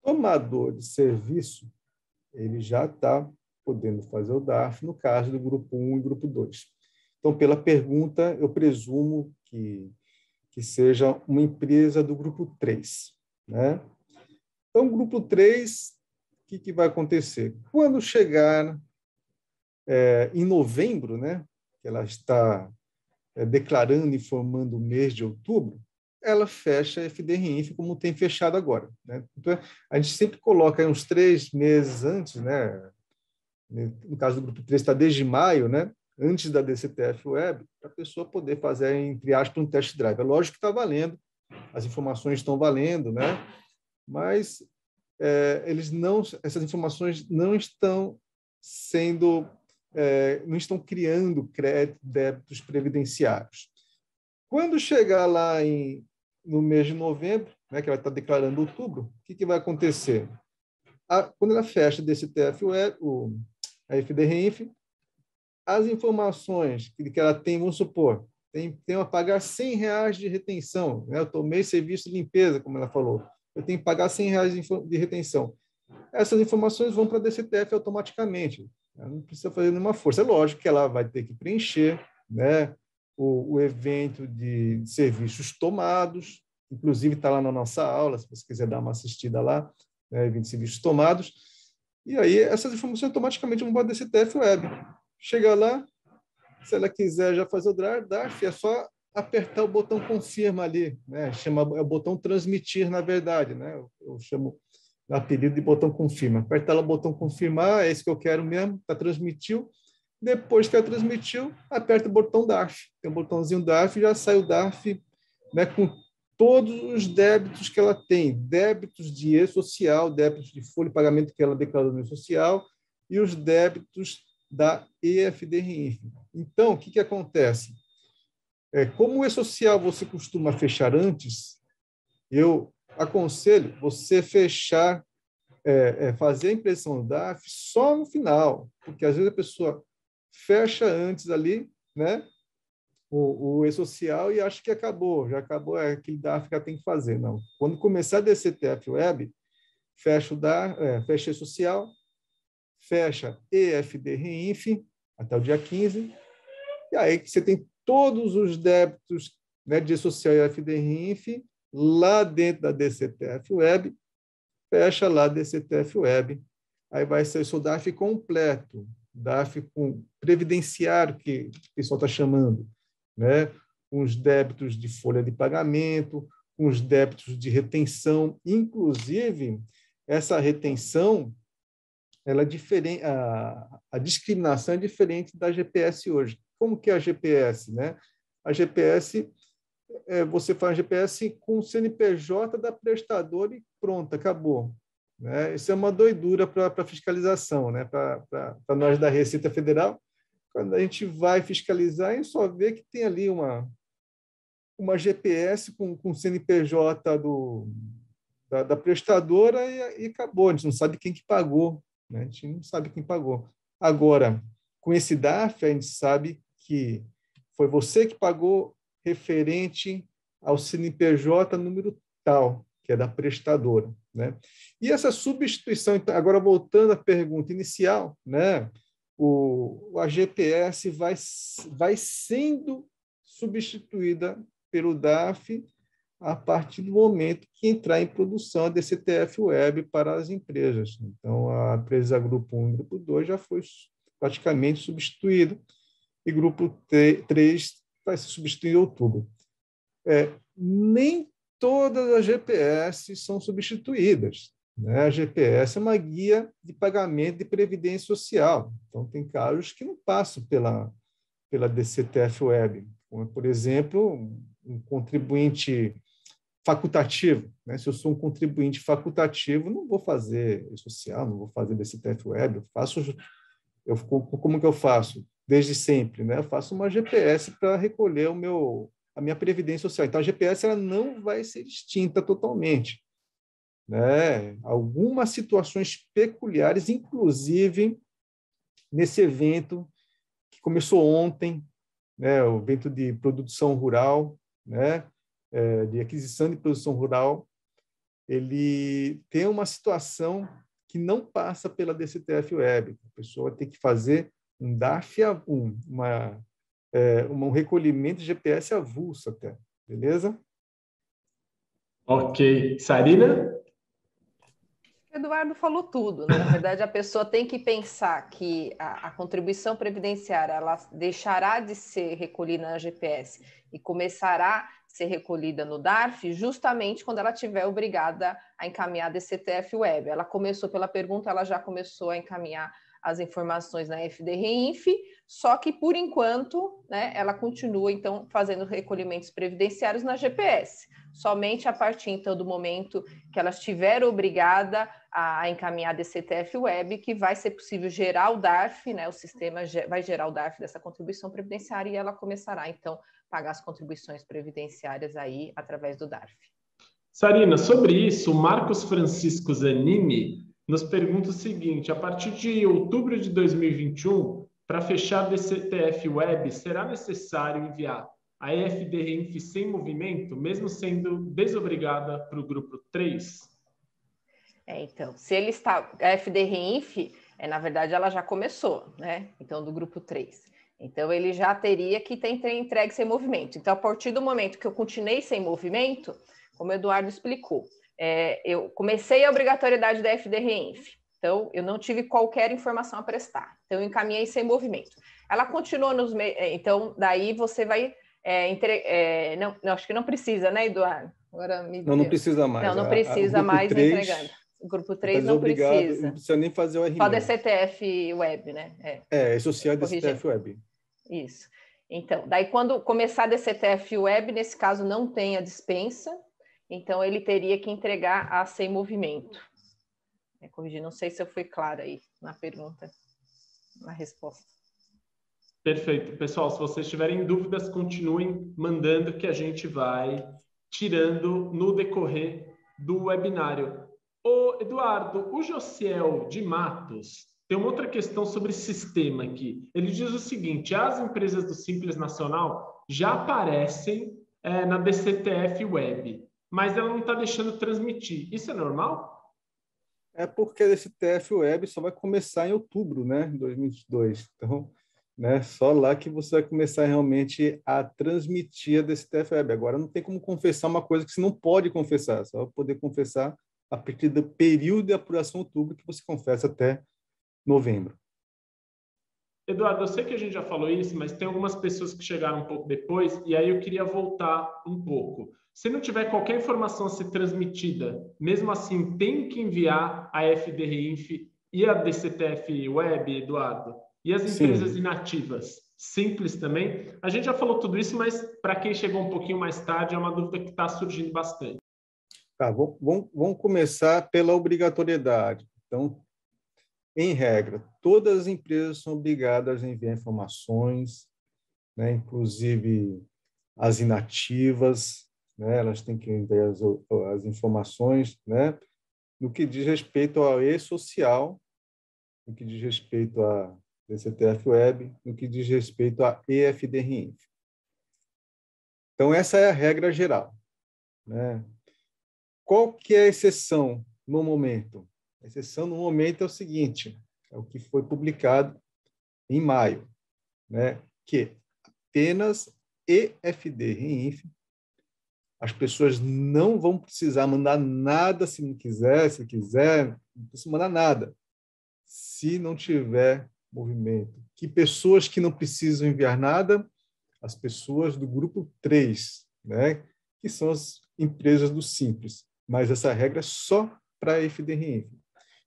tomador de serviço, ele já está podendo fazer o DARF no caso do grupo 1 e grupo 2. Então, pela pergunta, eu presumo que seja uma empresa do grupo 3, né? Então, grupo 3, o que vai acontecer? Quando chegar em novembro, né, que ela está declarando e informando o mês de outubro, ela fecha a FD-RINF como tem fechado agora, né? Então, a gente sempre coloca aí uns 3 meses antes, né? No caso do grupo 3 está desde maio, né? Antes da DCTF Web, para a pessoa poder fazer, entre aspas, um test drive. É lógico que está valendo, as informações estão valendo, né? Mas essas informações não estão sendo, não estão criando crédito, débitos previdenciários. Quando chegar lá no mês de novembro, né, que ela está declarando outubro, o que vai acontecer? Quando ela fecha a DCTF Web, a FD-RINF, as informações que ela tem, vamos supor, tem a pagar R$100 de retenção, né? Eu tomei serviço de limpeza, como ela falou, eu tenho que pagar R$100 de retenção. Essas informações vão para a DCTF automaticamente, ela não precisa fazer nenhuma força. É lógico que ela vai ter que preencher, né, o evento de serviços tomados, inclusive está lá na nossa aula, se você quiser dar uma assistida lá, né, evento de serviços tomados, e aí essas informações automaticamente vão para a DCTF Web. Chega lá, se ela quiser já fazer o DARF, é só apertar o botão confirma ali, né? É o botão transmitir, na verdade, né? Eu chamo no apelido de botão confirma. Aperta lá o botão confirmar, é esse que eu quero mesmo, tá, transmitiu. Depois que ela transmitiu, aperta o botão DARF. Tem um botãozinho DARF e já sai o DARF, né, com todos os débitos que ela tem, débitos de E-Social, débitos de folha de pagamento que ela declarou no E-Social e os débitos da EFD-RINF. Então, o que acontece? Como o E-Social você costuma fechar antes, eu aconselho você fechar, fazer a impressão do DARF só no final, porque às vezes a pessoa fecha antes ali, né, o E-Social e acha que já acabou, aquele DARF que ela tem que fazer. Não. Quando começar a DCTF Web, fecha o DARF, fecha o E-Social, fecha EFD-RINF até o dia 15, e aí você tem todos os débitos né, dissociar a FDRINF lá dentro da DCTF Web, fecha lá a DCTF Web, aí vai ser o seu DARF completo, DARF com previdenciário, que o pessoal está chamando, né, com os débitos de folha de pagamento, com os débitos de retenção, inclusive essa retenção, ela é diferente, a discriminação é diferente da GPS hoje. Como que é a GPS, né? A GPS, você faz a GPS com o CNPJ da prestadora e pronto, acabou. Né? Isso é uma doidura para fiscalização, né? Para nós da Receita Federal. Quando a gente vai fiscalizar, a gente só vê que tem ali uma GPS com o CNPJ da prestadora e acabou. A gente não sabe quem que pagou. Né? A gente não sabe quem pagou. Agora, com esse DARF, a gente sabe que foi você que pagou referente ao CNPJ número tal, que é da prestadora. Né? E essa substituição, agora voltando à pergunta inicial, né? A GPS vai sendo substituída pelo DARF a partir do momento que entrar em produção a DCTF Web para as empresas. Então, a empresa Grupo 1 e Grupo 2 já foi praticamente substituída, e Grupo 3 vai se substituir em outubro. Nem todas as GPS são substituídas. Né? A GPS é uma guia de pagamento de previdência social. Então, tem casos que não passam pela DCTF Web, como, por exemplo, um contribuinte facultativo. Né? Se eu sou um contribuinte facultativo, não vou fazer social, não vou fazer DCTF Web, como que eu faço? Desde sempre, né? Eu faço uma GPS para recolher a minha previdência social. Então, a GPS ela não vai ser extinta totalmente. Né? Algumas situações peculiares, inclusive nesse evento que começou ontem, né? O evento de produção rural, né? De aquisição de produção rural, ele tem uma situação que não passa pela DCTF Web. A pessoa vai ter que fazer um DARF, um recolhimento de GPS avulso até, beleza?
Ok. Sarina?
O Eduardo falou tudo, né? Na verdade, a pessoa tem que pensar que a contribuição previdenciária ela deixará de ser recolhida na GPS e começará a ser recolhida no DARF justamente quando ela estiver obrigada a encaminhar a DCTF Web. Ela começou pela pergunta, ela já começou a encaminhar as informações na FDRINF, só que, por enquanto, né, ela continua, então, fazendo recolhimentos previdenciários na GPS. Somente a partir, então, do momento que ela estiver obrigada a encaminhar a DCTF Web, que vai ser possível gerar o DARF, né, o sistema vai gerar o DARF dessa contribuição previdenciária e ela começará, então, a pagar as contribuições previdenciárias aí através do DARF.
Sarina, sobre isso, o Marcos Francisco Zanini nos pergunta o seguinte: a partir de outubro de 2021, para fechar a DCTF Web, será necessário enviar a FDRINF sem movimento, mesmo sendo desobrigada para o grupo 3?
Então, se ele está... A FDRINF, na verdade, ela já começou, né? Então, do grupo 3. Então, ele já teria que ter entregue sem movimento. Então, a partir do momento que eu continuei sem movimento, como o Eduardo explicou, eu comecei a obrigatoriedade da FDRINF. Então, eu não tive qualquer informação a prestar. Então, eu encaminhei sem movimento. Ela continua nos... Então, daí você vai... não, acho que não precisa, né, Eduardo?
Agora não precisa mais.
Não precisa mais
3,
entregando. O grupo 3
tá
não precisa.
Não precisa nem fazer o RME.
Só DCTF Web, né?
Social DCTF Web.
Isso. Então, daí quando começar a DCTF Web, nesse caso não tem a dispensa, então ele teria que entregar a sem movimento. Corrigir, não sei se eu fui clara aí na pergunta, na resposta.
Perfeito. Pessoal, se vocês tiverem dúvidas, continuem mandando que a gente vai tirando no decorrer do webinário. Ô, Eduardo, o Josiel de Matos tem uma outra questão sobre sistema aqui. Ele diz o seguinte: as empresas do Simples Nacional já aparecem na DCTF Web, mas ela não está deixando transmitir. Isso é normal?
É porque a DCTF Web só vai começar em outubro, né, de 2022. Então, né? Só lá que você vai começar realmente a transmitir a DCTF Web. Agora não tem como confessar uma coisa que você não pode confessar, só vai poder confessar a partir do período de apuração outubro, que você confessa até novembro.
Eduardo, eu sei que a gente já falou isso, mas tem algumas pessoas que chegaram um pouco depois, e aí eu queria voltar um pouco. Se não tiver qualquer informação a ser transmitida, mesmo assim, tem que enviar a FDRINF e a DCTF Web, Eduardo? E as empresas
Sim.
inativas? Simples também? A gente já falou tudo isso, mas para quem chegou um pouquinho mais tarde, é uma dúvida que está surgindo bastante.
Tá, vamos começar pela obrigatoriedade. Então, em regra, todas as empresas são obrigadas a enviar informações, né, inclusive as inativas, né, elas têm que enviar as informações, né, no que diz respeito ao e-social, no que diz respeito à DCTF Web, no que diz respeito à EFDRINF. Então, essa é a regra geral, né? Qual que é a exceção no momento? A exceção no momento é o seguinte, é o que foi publicado em maio, né? Que apenas EFDRINF, as pessoas não vão precisar mandar nada se não quiser, se quiser, não precisa mandar nada, se não tiver movimento. Que pessoas que não precisam enviar nada? As pessoas do grupo 3, né? Que são as empresas do Simples. Mas essa regra é só para a FDRINF.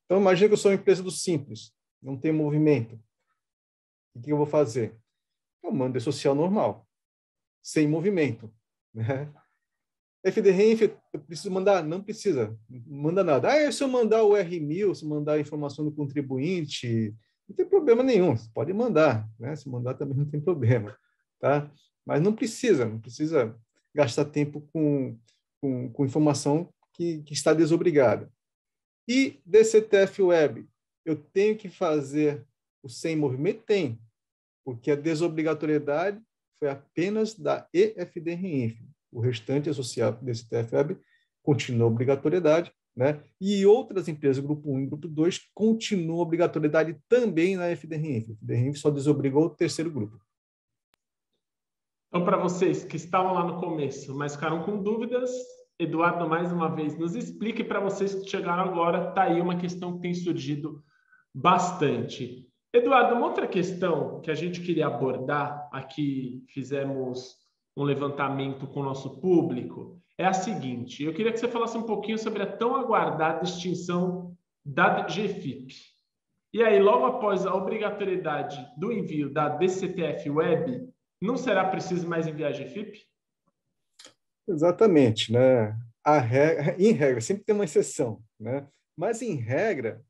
Então, imagina que eu sou uma empresa do Simples, não tem movimento. O que eu vou fazer? Eu mando social normal, sem movimento, né? FDRINF, eu preciso mandar? Não precisa, não manda nada. Se eu mandar o R1000, se eu mandar a informação do contribuinte, não tem problema nenhum, você pode mandar, né? Se mandar também não tem problema, tá? Mas não precisa gastar tempo com informação que está desobrigada. E DCTF Web, eu tenho que fazer o sem movimento? Tem, porque a desobrigatoriedade foi apenas da EFDRINF. O restante associado ao DCTF Web continua a obrigatoriedade, né? E outras empresas, grupo 1 e grupo 2, continuam a obrigatoriedade também na FDRINF. A FDRINF só desobrigou o terceiro grupo.
Então, para vocês que estavam lá no começo, mas ficaram com dúvidas, Eduardo, mais uma vez, nos explique. Para vocês que chegaram agora, está aí uma questão que tem surgido bastante. Eduardo, uma outra questão que a gente queria abordar, aqui fizemos um levantamento com o nosso público, é a seguinte: eu queria que você falasse um pouquinho sobre a tão aguardada extinção da GFIP. E aí, logo após a obrigatoriedade do envio da DCTF Web, não será preciso mais enviar GFIP?
Exatamente, né? Em regra, sempre tem uma exceção, né? Mas, em regra,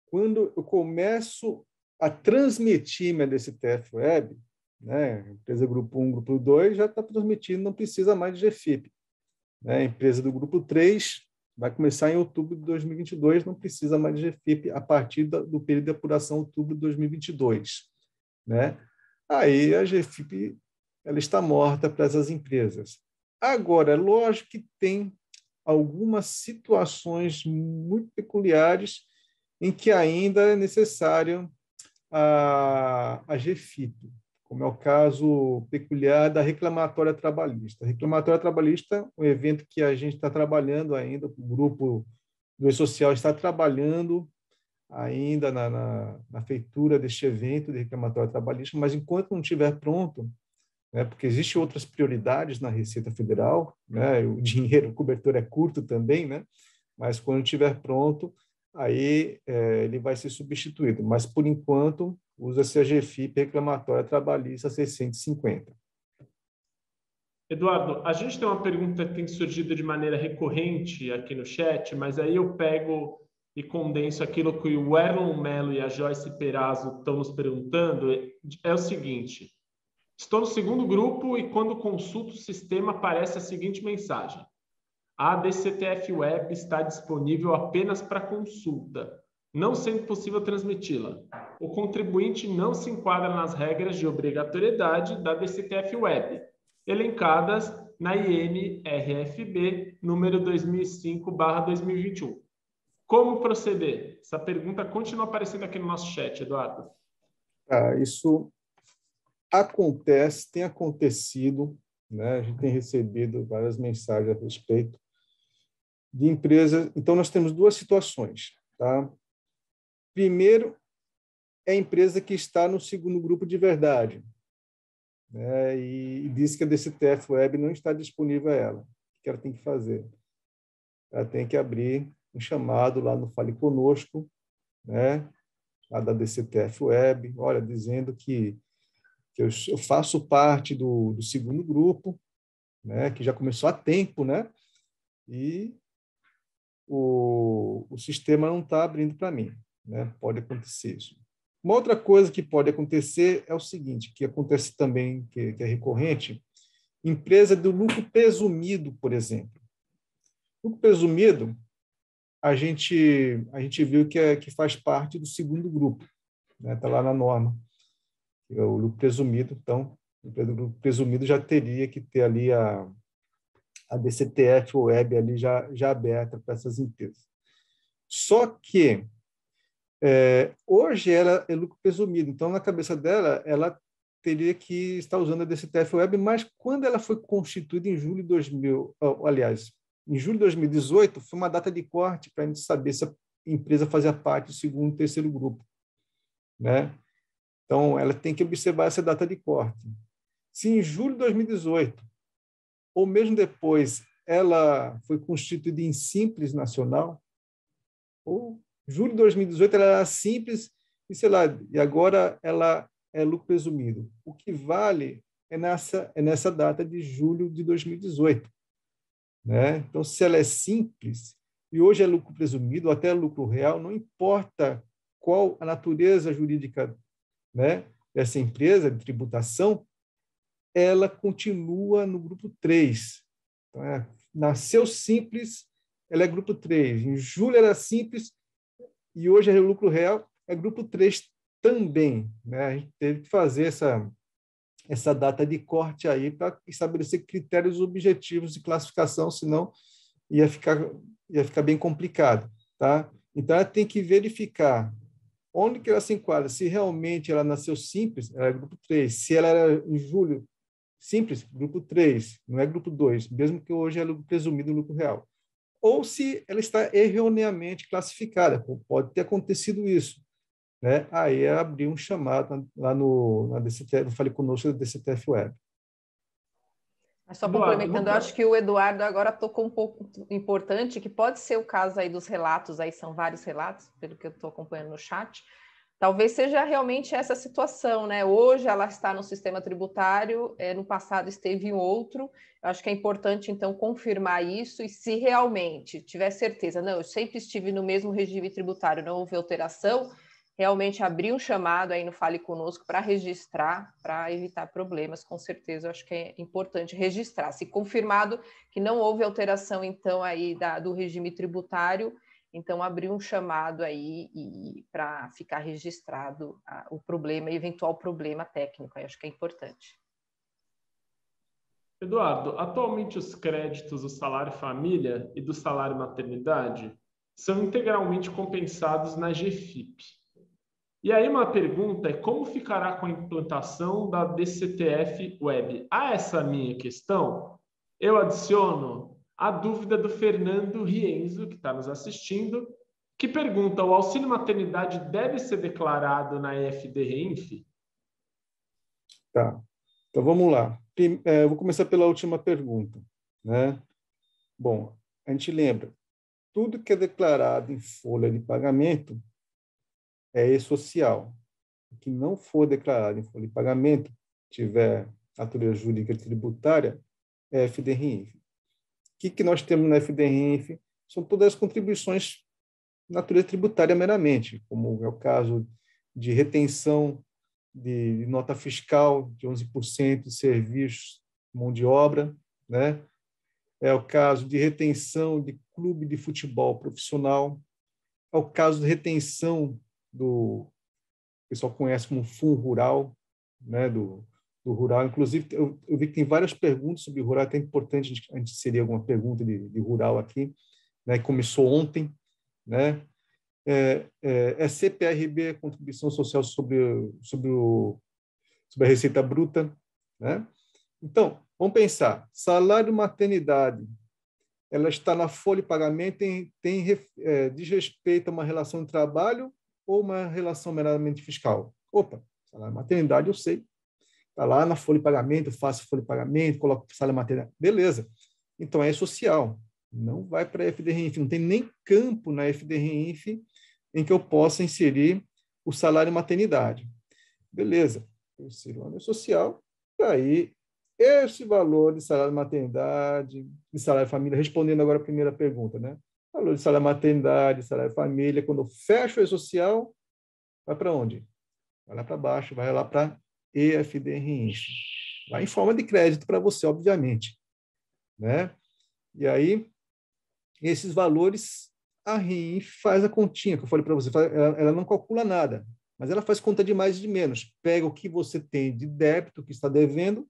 quando eu começo a transmitir minha DCTF Web, né? Empresa grupo 1, grupo 2 já está transmitindo, não precisa mais de GFIP. Né? A empresa do grupo 3 vai começar em outubro de 2022, não precisa mais de GFIP a partir do período de apuração outubro de 2022. Né? Aí a GFIP ela está morta para essas empresas. Agora, é lógico que tem algumas situações muito peculiares em que ainda é necessário a GFIP, como é o caso peculiar da reclamatória trabalhista. A reclamatória trabalhista é um evento que a gente está trabalhando ainda, o grupo do E-Social está trabalhando ainda na feitura deste evento de reclamatória trabalhista, mas enquanto não estiver pronto, né, porque existem outras prioridades na Receita Federal, né, o dinheiro, o cobertor é curto também, né, mas quando estiver pronto, aí ele vai ser substituído. Mas, por enquanto, usa-se a GFIP reclamatória trabalhista 650.
Eduardo, a gente tem uma pergunta que tem surgido de maneira recorrente aqui no chat, mas aí eu pego e condenso aquilo que o Erlon Mello e a Joyce Perazzo estão nos perguntando. É o seguinte: estou no segundo grupo e quando consulto o sistema aparece a seguinte mensagem: a DCTF Web está disponível apenas para consulta, não sendo possível transmiti-la. O contribuinte não se enquadra nas regras de obrigatoriedade da DCTF Web, elencadas na IN-RFB número 2005/2021. Como proceder? Essa pergunta continua aparecendo aqui no nosso chat, Eduardo.
Isso tem acontecido, né? A gente tem recebido várias mensagens a respeito de empresas. Então, nós temos duas situações. Tá? Primeiro, é a empresa que está no segundo grupo de verdade, né? E diz que a DCTF Web não está disponível a ela. O que ela tem que fazer? Ela tem que abrir um chamado lá no Fale Conosco, né? Lá da DCTF Web, olha, dizendo que eu faço parte do segundo grupo, né? Que já começou há tempo, né? E o sistema não está abrindo para mim, né? Pode acontecer isso. Uma outra coisa que pode acontecer é o seguinte, que acontece também, que é recorrente, empresa do lucro presumido, por exemplo. Lucro presumido, a gente viu que faz parte do segundo grupo, né? Está lá na norma, que é o lucro presumido. Então, o lucro presumido já teria que ter ali a DCTF Web ali já aberta para essas empresas. Só que hoje ela é lucro presumido, então na cabeça dela ela teria que estar usando a DCTF Web, mas quando ela foi constituída em julho de 2000, aliás, em julho de 2018, foi uma data de corte para a gente saber se a empresa fazia parte do segundo e terceiro grupo, né? Então ela tem que observar essa data de corte. Se em julho de 2018 ou mesmo depois ela foi constituída em Simples Nacional, ou julho de 2018 ela era Simples e, sei lá, e agora ela é lucro presumido. O que vale é nessa data de julho de 2018. Né? Então, se ela é simples e hoje é lucro presumido ou até lucro real, não importa qual a natureza jurídica, né, dessa empresa de tributação, ela continua no grupo 3. Então, nasceu simples, ela é grupo 3. Em julho era simples e hoje é lucro real, é grupo 3 também. Né? A gente teve que fazer essa data de corte aí para estabelecer critérios objetivos de classificação, senão ia ficar bem complicado. Tá? Então, ela tem que verificar onde que ela se enquadra, se realmente ela nasceu simples, ela é grupo 3. Se ela era em julho simples, grupo 3, não é grupo 2, mesmo que hoje é lucro presumido lucro real. Ou se ela está erroneamente classificada, pode ter acontecido isso. Né? Aí é abrir um chamado lá na DCTF, no Fale Conosco da DCTF Web.
Mas só complementando, eu acho que o Eduardo agora tocou um pouco importante, que pode ser o caso aí dos relatos, aí são vários relatos, pelo que eu estou acompanhando no chat. Talvez seja realmente essa situação, né? Hoje ela está no sistema tributário, no passado esteve em outro. Eu acho que é importante, então, confirmar isso e se realmente tiver certeza, não, eu sempre estive no mesmo regime tributário, não houve alteração, realmente abrir um chamado aí no Fale Conosco para registrar, para evitar problemas, com certeza, eu acho que é importante registrar. Se confirmado que não houve alteração, então, aí do regime tributário, então, abrir um chamado aí para ficar registrado o problema, eventual problema técnico, eu acho que é importante.
Eduardo, atualmente os créditos do salário família e do salário maternidade são integralmente compensados na GFIP. E aí uma pergunta é como ficará com a implantação da DCTF Web? A essa minha questão, eu adiciono a dúvida do Fernando Rienzo, que está nos assistindo, que pergunta: o auxílio maternidade deve ser declarado na EFD-REINF?
Tá. Então, vamos lá. Eu vou começar pela última pergunta. Né? Bom, a gente lembra, tudo que é declarado em folha de pagamento é e-social. O que não for declarado em folha de pagamento, tiver natureza jurídica tributária, é FD-RINF. O que nós temos na FD-RINF? São todas as contribuições de natureza tributária meramente, como é o caso de retenção de nota fiscal de 11% de serviços, mão de obra, né? É o caso de retenção de clube de futebol profissional, é o caso de retenção o pessoal conhece como fundo rural, né? do rural. Inclusive, eu vi que tem várias perguntas sobre rural, é até importante a gente inserir alguma pergunta de rural aqui, né? Começou ontem, né? CPRB, Contribuição Social sobre sobre a receita bruta, né? Então, vamos pensar, salário maternidade, ela está na folha de pagamento, diz respeito a uma relação de trabalho ou uma relação meramente fiscal? Opa, salário maternidade eu sei, está lá na folha de pagamento, eu faço folha de pagamento, coloco salário maternidade, beleza. Então, é social, não vai para a FDRINF, não tem nem campo na FDRINF em que eu possa inserir o salário maternidade. Beleza, eu insiro lá no social, e aí esse valor de salário maternidade, de salário família, respondendo agora a primeira pergunta, né? Valor de salário maternidade, salário família, quando eu fecho o social, vai para onde? Vai lá para baixo, vai lá para EFDRINF. Vai em forma de crédito para você, obviamente, né? E aí, esses valores, a RINF faz a continha, que eu falei para você, ela não calcula nada, mas ela faz conta de mais e de menos. Pega o que você tem de débito, que está devendo,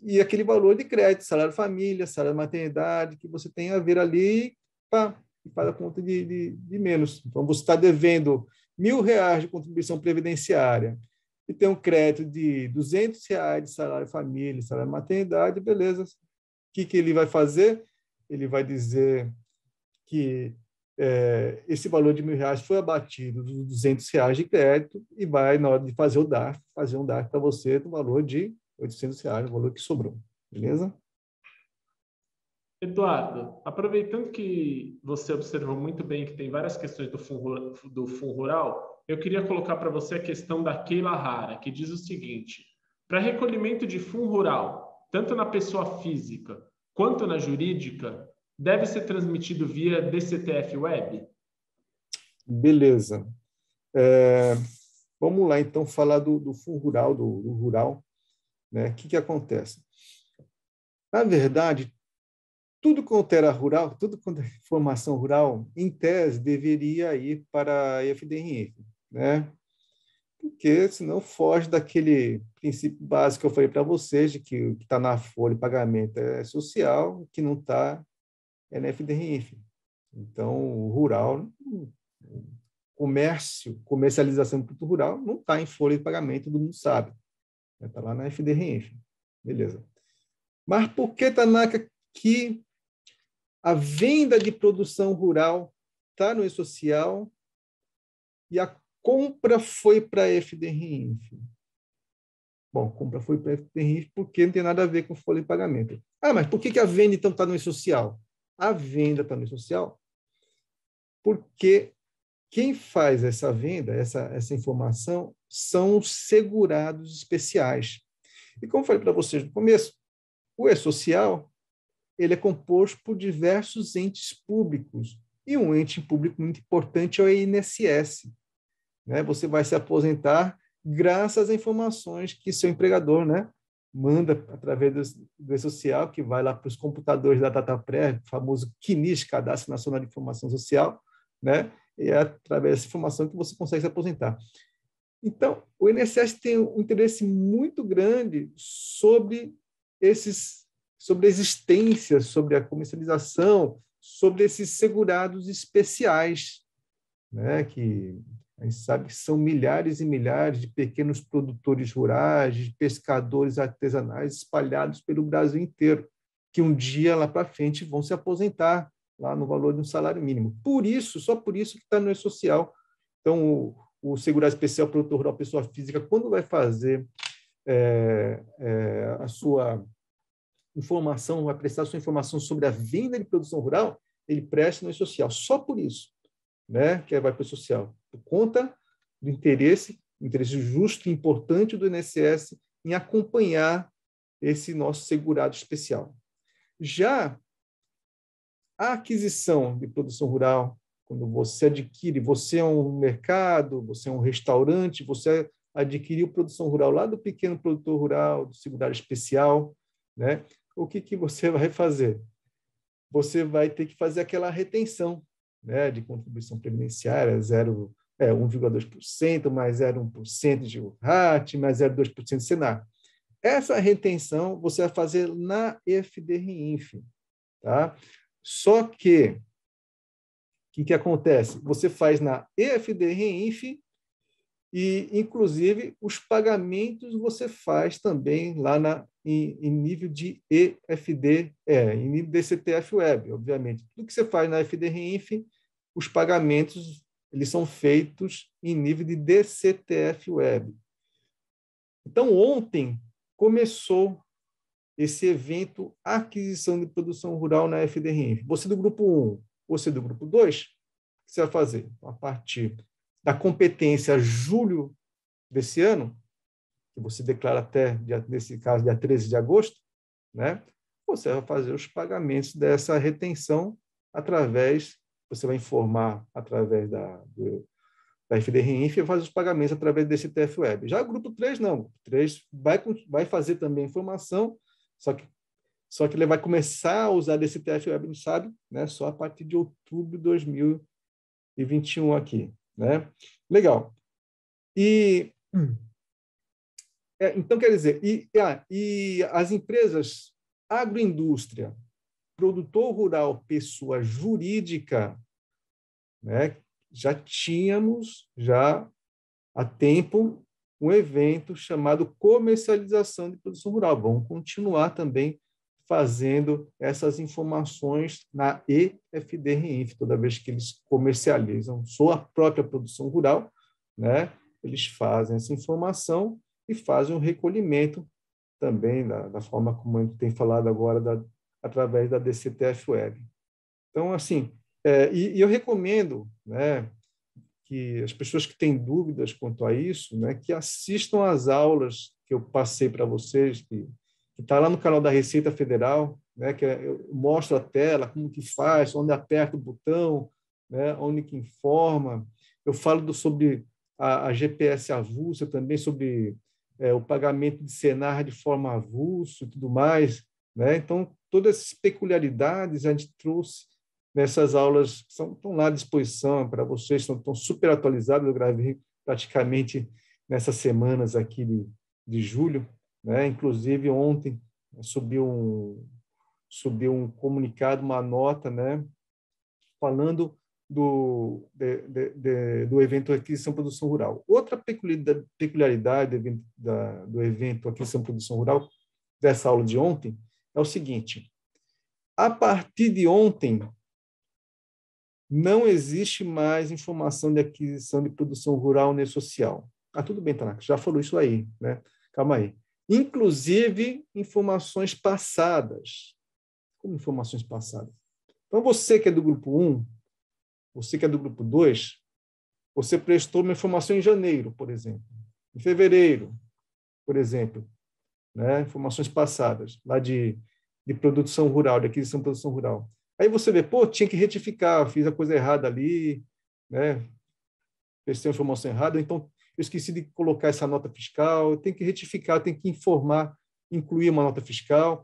e aquele valor de crédito, salário família, salário maternidade, que você tem a ver ali, pá, e faz a conta de menos. Então, você está devendo R$ 1.000 de contribuição previdenciária e tem um crédito de R$ 200 de salário família, salário maternidade, beleza. O que ele vai fazer? Ele vai dizer que esse valor de R$ 1.000 foi abatido dos R$ 200 de crédito e vai, na hora de fazer o DARF, fazer um DARF para você do valor de R$ 800, o valor que sobrou. Beleza?
Eduardo, aproveitando que você observou muito bem que tem várias questões do Fundo Rural, eu queria colocar para você a questão da Keila Hara, que diz o seguinte: para recolhimento de fundo rural, tanto na pessoa física quanto na jurídica, deve ser transmitido via DCTF Web?
Beleza. Vamos lá, então, falar do fundo rural, do rural. Né? O que acontece? Na verdade, tudo quanto era rural, tudo quanto é informação rural, em tese, deveria ir para a FDRINF, né? Porque senão foge daquele princípio básico que eu falei para vocês, de que o que está na folha de pagamento é social, o que não está é na FDRINF. Então, o rural, comercialização do produto rural, não está em folha de pagamento, todo mundo sabe. Está lá na FDRINF. Beleza. Mas por que, Tanaka, que a venda de produção rural está no E-Social e a compra foi para a FDRINF? Bom, a compra foi para a FDRINF porque não tem nada a ver com folha de pagamento. Ah, mas por que a venda, então, está no E-Social? A venda está no E-Social porque quem faz essa venda, essa informação, são os segurados especiais. E como eu falei para vocês no começo, o E-Social ele é composto por diversos entes públicos. E um ente público muito importante é o INSS. Né? Você vai se aposentar graças às informações que seu empregador, né, manda através do E-Social, que vai lá para os computadores da DataPré, o famoso CNIS, Cadastro Nacional de Informação Social, né? E é através dessa informação que você consegue se aposentar. Então, o INSS tem um interesse muito grande sobre a existência, sobre a comercialização, sobre esses segurados especiais, né? Que a gente sabe que são milhares e milhares de pequenos produtores rurais, de pescadores artesanais espalhados pelo Brasil inteiro, que um dia lá para frente vão se aposentar lá no valor de um salário mínimo. Por isso, só por isso que está no E-Social. Então, o segurado especial produtor rural, pessoa física, quando vai fazer a sua informação, vai prestar sua informação sobre a venda de produção rural, ele presta no E-Social. Só por isso, né, que vai para o social, por conta do interesse justo e importante do INSS em acompanhar esse nosso segurado especial. Já a aquisição de produção rural, quando você adquire, você é um mercado, você é um restaurante, você adquiriu produção rural lá do pequeno produtor rural, do segurado especial, né? O que você vai fazer? Você vai ter que fazer aquela retenção, né, de contribuição previdenciária, 1,2%, mais 0,1% de RAT, mais 0,2% de Senar. Essa retenção você vai fazer na FDRINF, tá? Só que, o que acontece? Você faz na FDRINF e, inclusive, os pagamentos você faz também lá em nível de EFD, em nível de CTF Web, obviamente. Tudo que você faz na FDRINF, os pagamentos eles são feitos em nível de DCTF Web. Então, ontem começou esse evento Aquisição de Produção Rural na FDRINF. Você do grupo 1, você do grupo 2, o que você vai fazer? A partir da competência julho desse ano, que você declara até, nesse caso, dia 13 de agosto, né? Você vai fazer os pagamentos dessa retenção você vai informar através da FDRINF e faz os pagamentos através desse TF Web. Já o grupo 3, não. O grupo 3 vai fazer também informação, só que ele vai começar a usar desse TF Web, não sabe, né? Só a partir de outubro de 2021 aqui, né? Legal. Então, quer dizer, e as empresas agroindústria, produtor rural, pessoa jurídica, né? Já tínhamos há tempo um evento chamado comercialização de produção rural. Vamos continuar também fazendo essas informações na EFDRINF, toda vez que eles comercializam sua própria produção rural, né? Eles fazem essa informação e fazem o recolhimento também da forma como a gente tem falado agora, através da DCTF Web. Então, assim, e eu recomendo, né, que as pessoas que têm dúvidas quanto a isso, né, que assistam às aulas que eu passei para vocês, que está lá no canal da Receita Federal, né, que eu mostro a tela, como que faz, onde aperta o botão, né, onde que informa. Eu falo sobre a GPS avulsa também, sobre o pagamento de Senar de forma avulsa e tudo mais, né? Então, todas essas peculiaridades a gente trouxe nessas aulas que estão lá à disposição para vocês, estão super atualizadas. Eu gravei praticamente nessas semanas aqui de julho, né? Inclusive, ontem subiu um comunicado, uma nota, né? Falando do evento Aquisição Produção Rural. Outra peculiaridade do evento Aquisição Produção Rural, dessa aula de ontem, é o seguinte: a partir de ontem, não existe mais informação de aquisição de produção rural nem social. Tudo bem, Tanaka, já falou isso aí, né? Calma aí. Inclusive, informações passadas. Como informações passadas? Então, você que é do grupo 1, você que é do grupo 2, você prestou uma informação em janeiro, por exemplo, em fevereiro, por exemplo, né? Informações passadas, lá de produção rural, de aquisição de produção rural. Aí você vê, tinha que retificar, fiz a coisa errada ali, né? Prestei a informação errada, então eu esqueci de colocar essa nota fiscal, eu tenho que retificar, tenho que informar, incluir uma nota fiscal.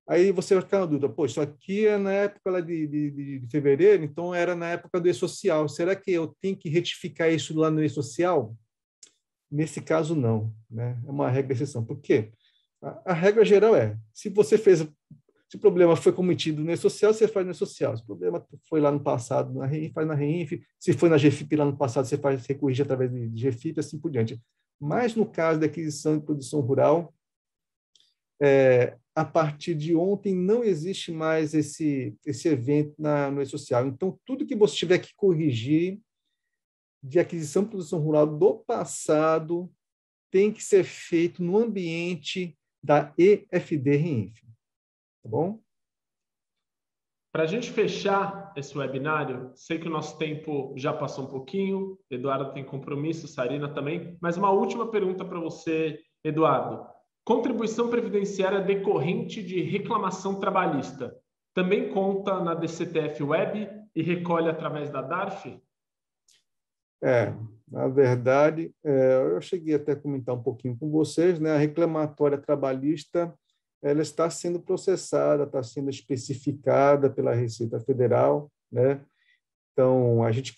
Aí você vai ficar na dúvida, isso aqui é na época lá de fevereiro, então era na época do E-Social. Será que eu tenho que retificar isso lá no E-Social? Nesse caso, não, né? É uma regra de exceção. Por quê? A regra geral se o problema foi cometido no E-Social, você faz no E-Social. Se o problema foi lá no passado, na REINF, faz na REINF. Se foi na GFIP lá no passado, você corrige através de GFIP, assim por diante. Mas no caso da aquisição de produção rural, a partir de ontem não existe mais esse evento no E-Social. Então, tudo que você tiver que corrigir de aquisição de produção rural do passado tem que ser feito no ambiente da EFDRINF. Tá bom?
Para a gente fechar esse webinário, sei que o nosso tempo já passou um pouquinho, Eduardo tem compromisso, Sarina também, mas uma última pergunta para você, Eduardo. Contribuição previdenciária decorrente de reclamação trabalhista também conta na DCTF Web e recolhe através da DARF?
Na verdade, eu cheguei até a comentar um pouquinho com vocês, né? A reclamatória trabalhista ela está sendo processada, está sendo especificada pela Receita Federal, né? Então, a gente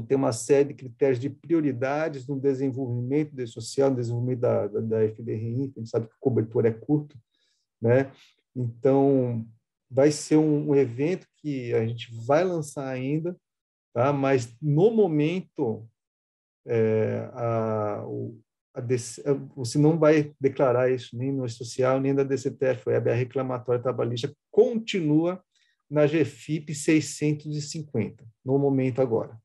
tem uma série de critérios de prioridades no desenvolvimento do social, no desenvolvimento da FDRINF, a gente sabe que a cobertura é curta, né? Então, vai ser um evento que a gente vai lançar ainda, tá? Mas, no momento, você não vai declarar isso nem no social, nem da DCTF-Web. A reclamatória trabalhista continua na GFIP 650, no momento agora.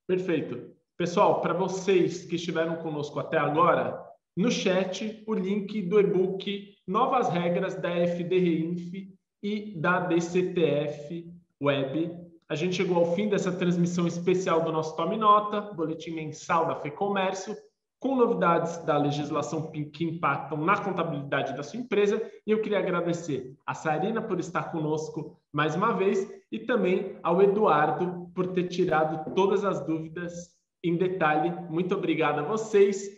Perfeito. Pessoal, para vocês que estiveram conosco até agora, no chat o link do e-book Novas Regras da FDRINF e da DCTF-Web. A gente chegou ao fim dessa transmissão especial do nosso Tome Nota, boletim mensal da FEComércio, com novidades da legislação que impactam na contabilidade da sua empresa. E eu queria agradecer a Sarina por estar conosco mais uma vez e também ao Eduardo por ter tirado todas as dúvidas em detalhe. Muito obrigado a vocês,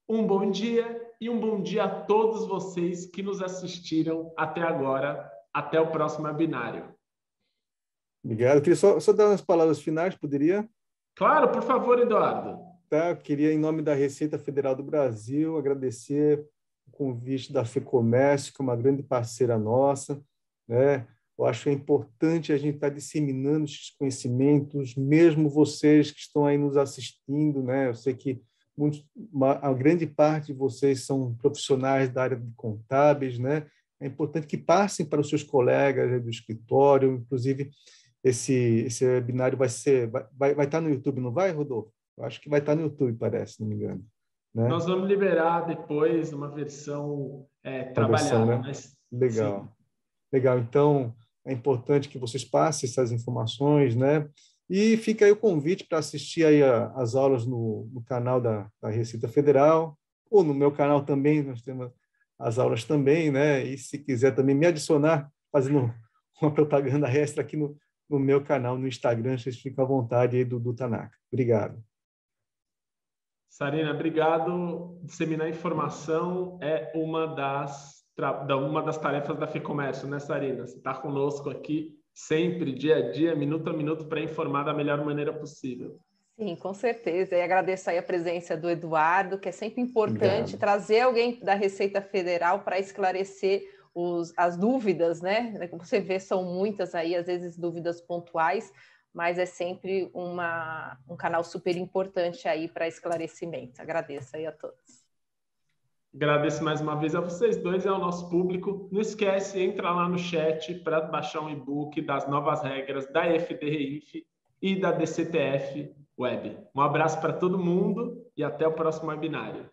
um bom dia e um bom dia a todos vocês que nos assistiram até agora. Até o próximo webinário.
Obrigado. Eu queria só dar umas palavras finais, poderia?
Claro, por favor, Eduardo.
Tá, eu queria, em nome da Receita Federal do Brasil, agradecer o convite da FEComércio, que é uma grande parceira nossa, né? Eu acho importante a gente estar disseminando esses conhecimentos, mesmo vocês que estão aí nos assistindo, né? Eu sei que a grande parte de vocês são profissionais da área de contábeis, né? É importante que passem para os seus colegas do escritório, inclusive esse webinário vai estar no YouTube, não vai, Rodolfo? Eu acho que vai estar no YouTube, parece, se não me engano. Né?
Nós vamos liberar depois uma versão trabalhada.
Né?
Mas,
legal.
Sim.
Legal. Então, é importante que vocês passem essas informações, né? E fica aí o convite para assistir aí as aulas no canal da Receita Federal, ou no meu canal também, nós temos as aulas também, né? E se quiser também me adicionar, fazendo uma propaganda extra aqui no meu canal, no Instagram, vocês ficam à vontade aí do Tanaka. Obrigado.
Sarina, obrigado. Disseminar informação é uma das tarefas da FEComércio, né, Sarina? Você está conosco aqui sempre, dia a dia, minuto a minuto, para informar da melhor maneira possível.
Sim, com certeza. E agradeço aí a presença do Eduardo, que é sempre importante trazer alguém da Receita Federal para esclarecer as dúvidas, né? Como você vê, são muitas aí, às vezes dúvidas pontuais, mas é sempre um canal super importante aí para esclarecimento. Agradeço aí a todos.
Agradeço mais uma vez a vocês dois e ao nosso público. Não esquece, entra lá no chat para baixar um e-book das novas regras da FDRINF e da DCTF-Web. Um abraço para todo mundo e até o próximo webinário.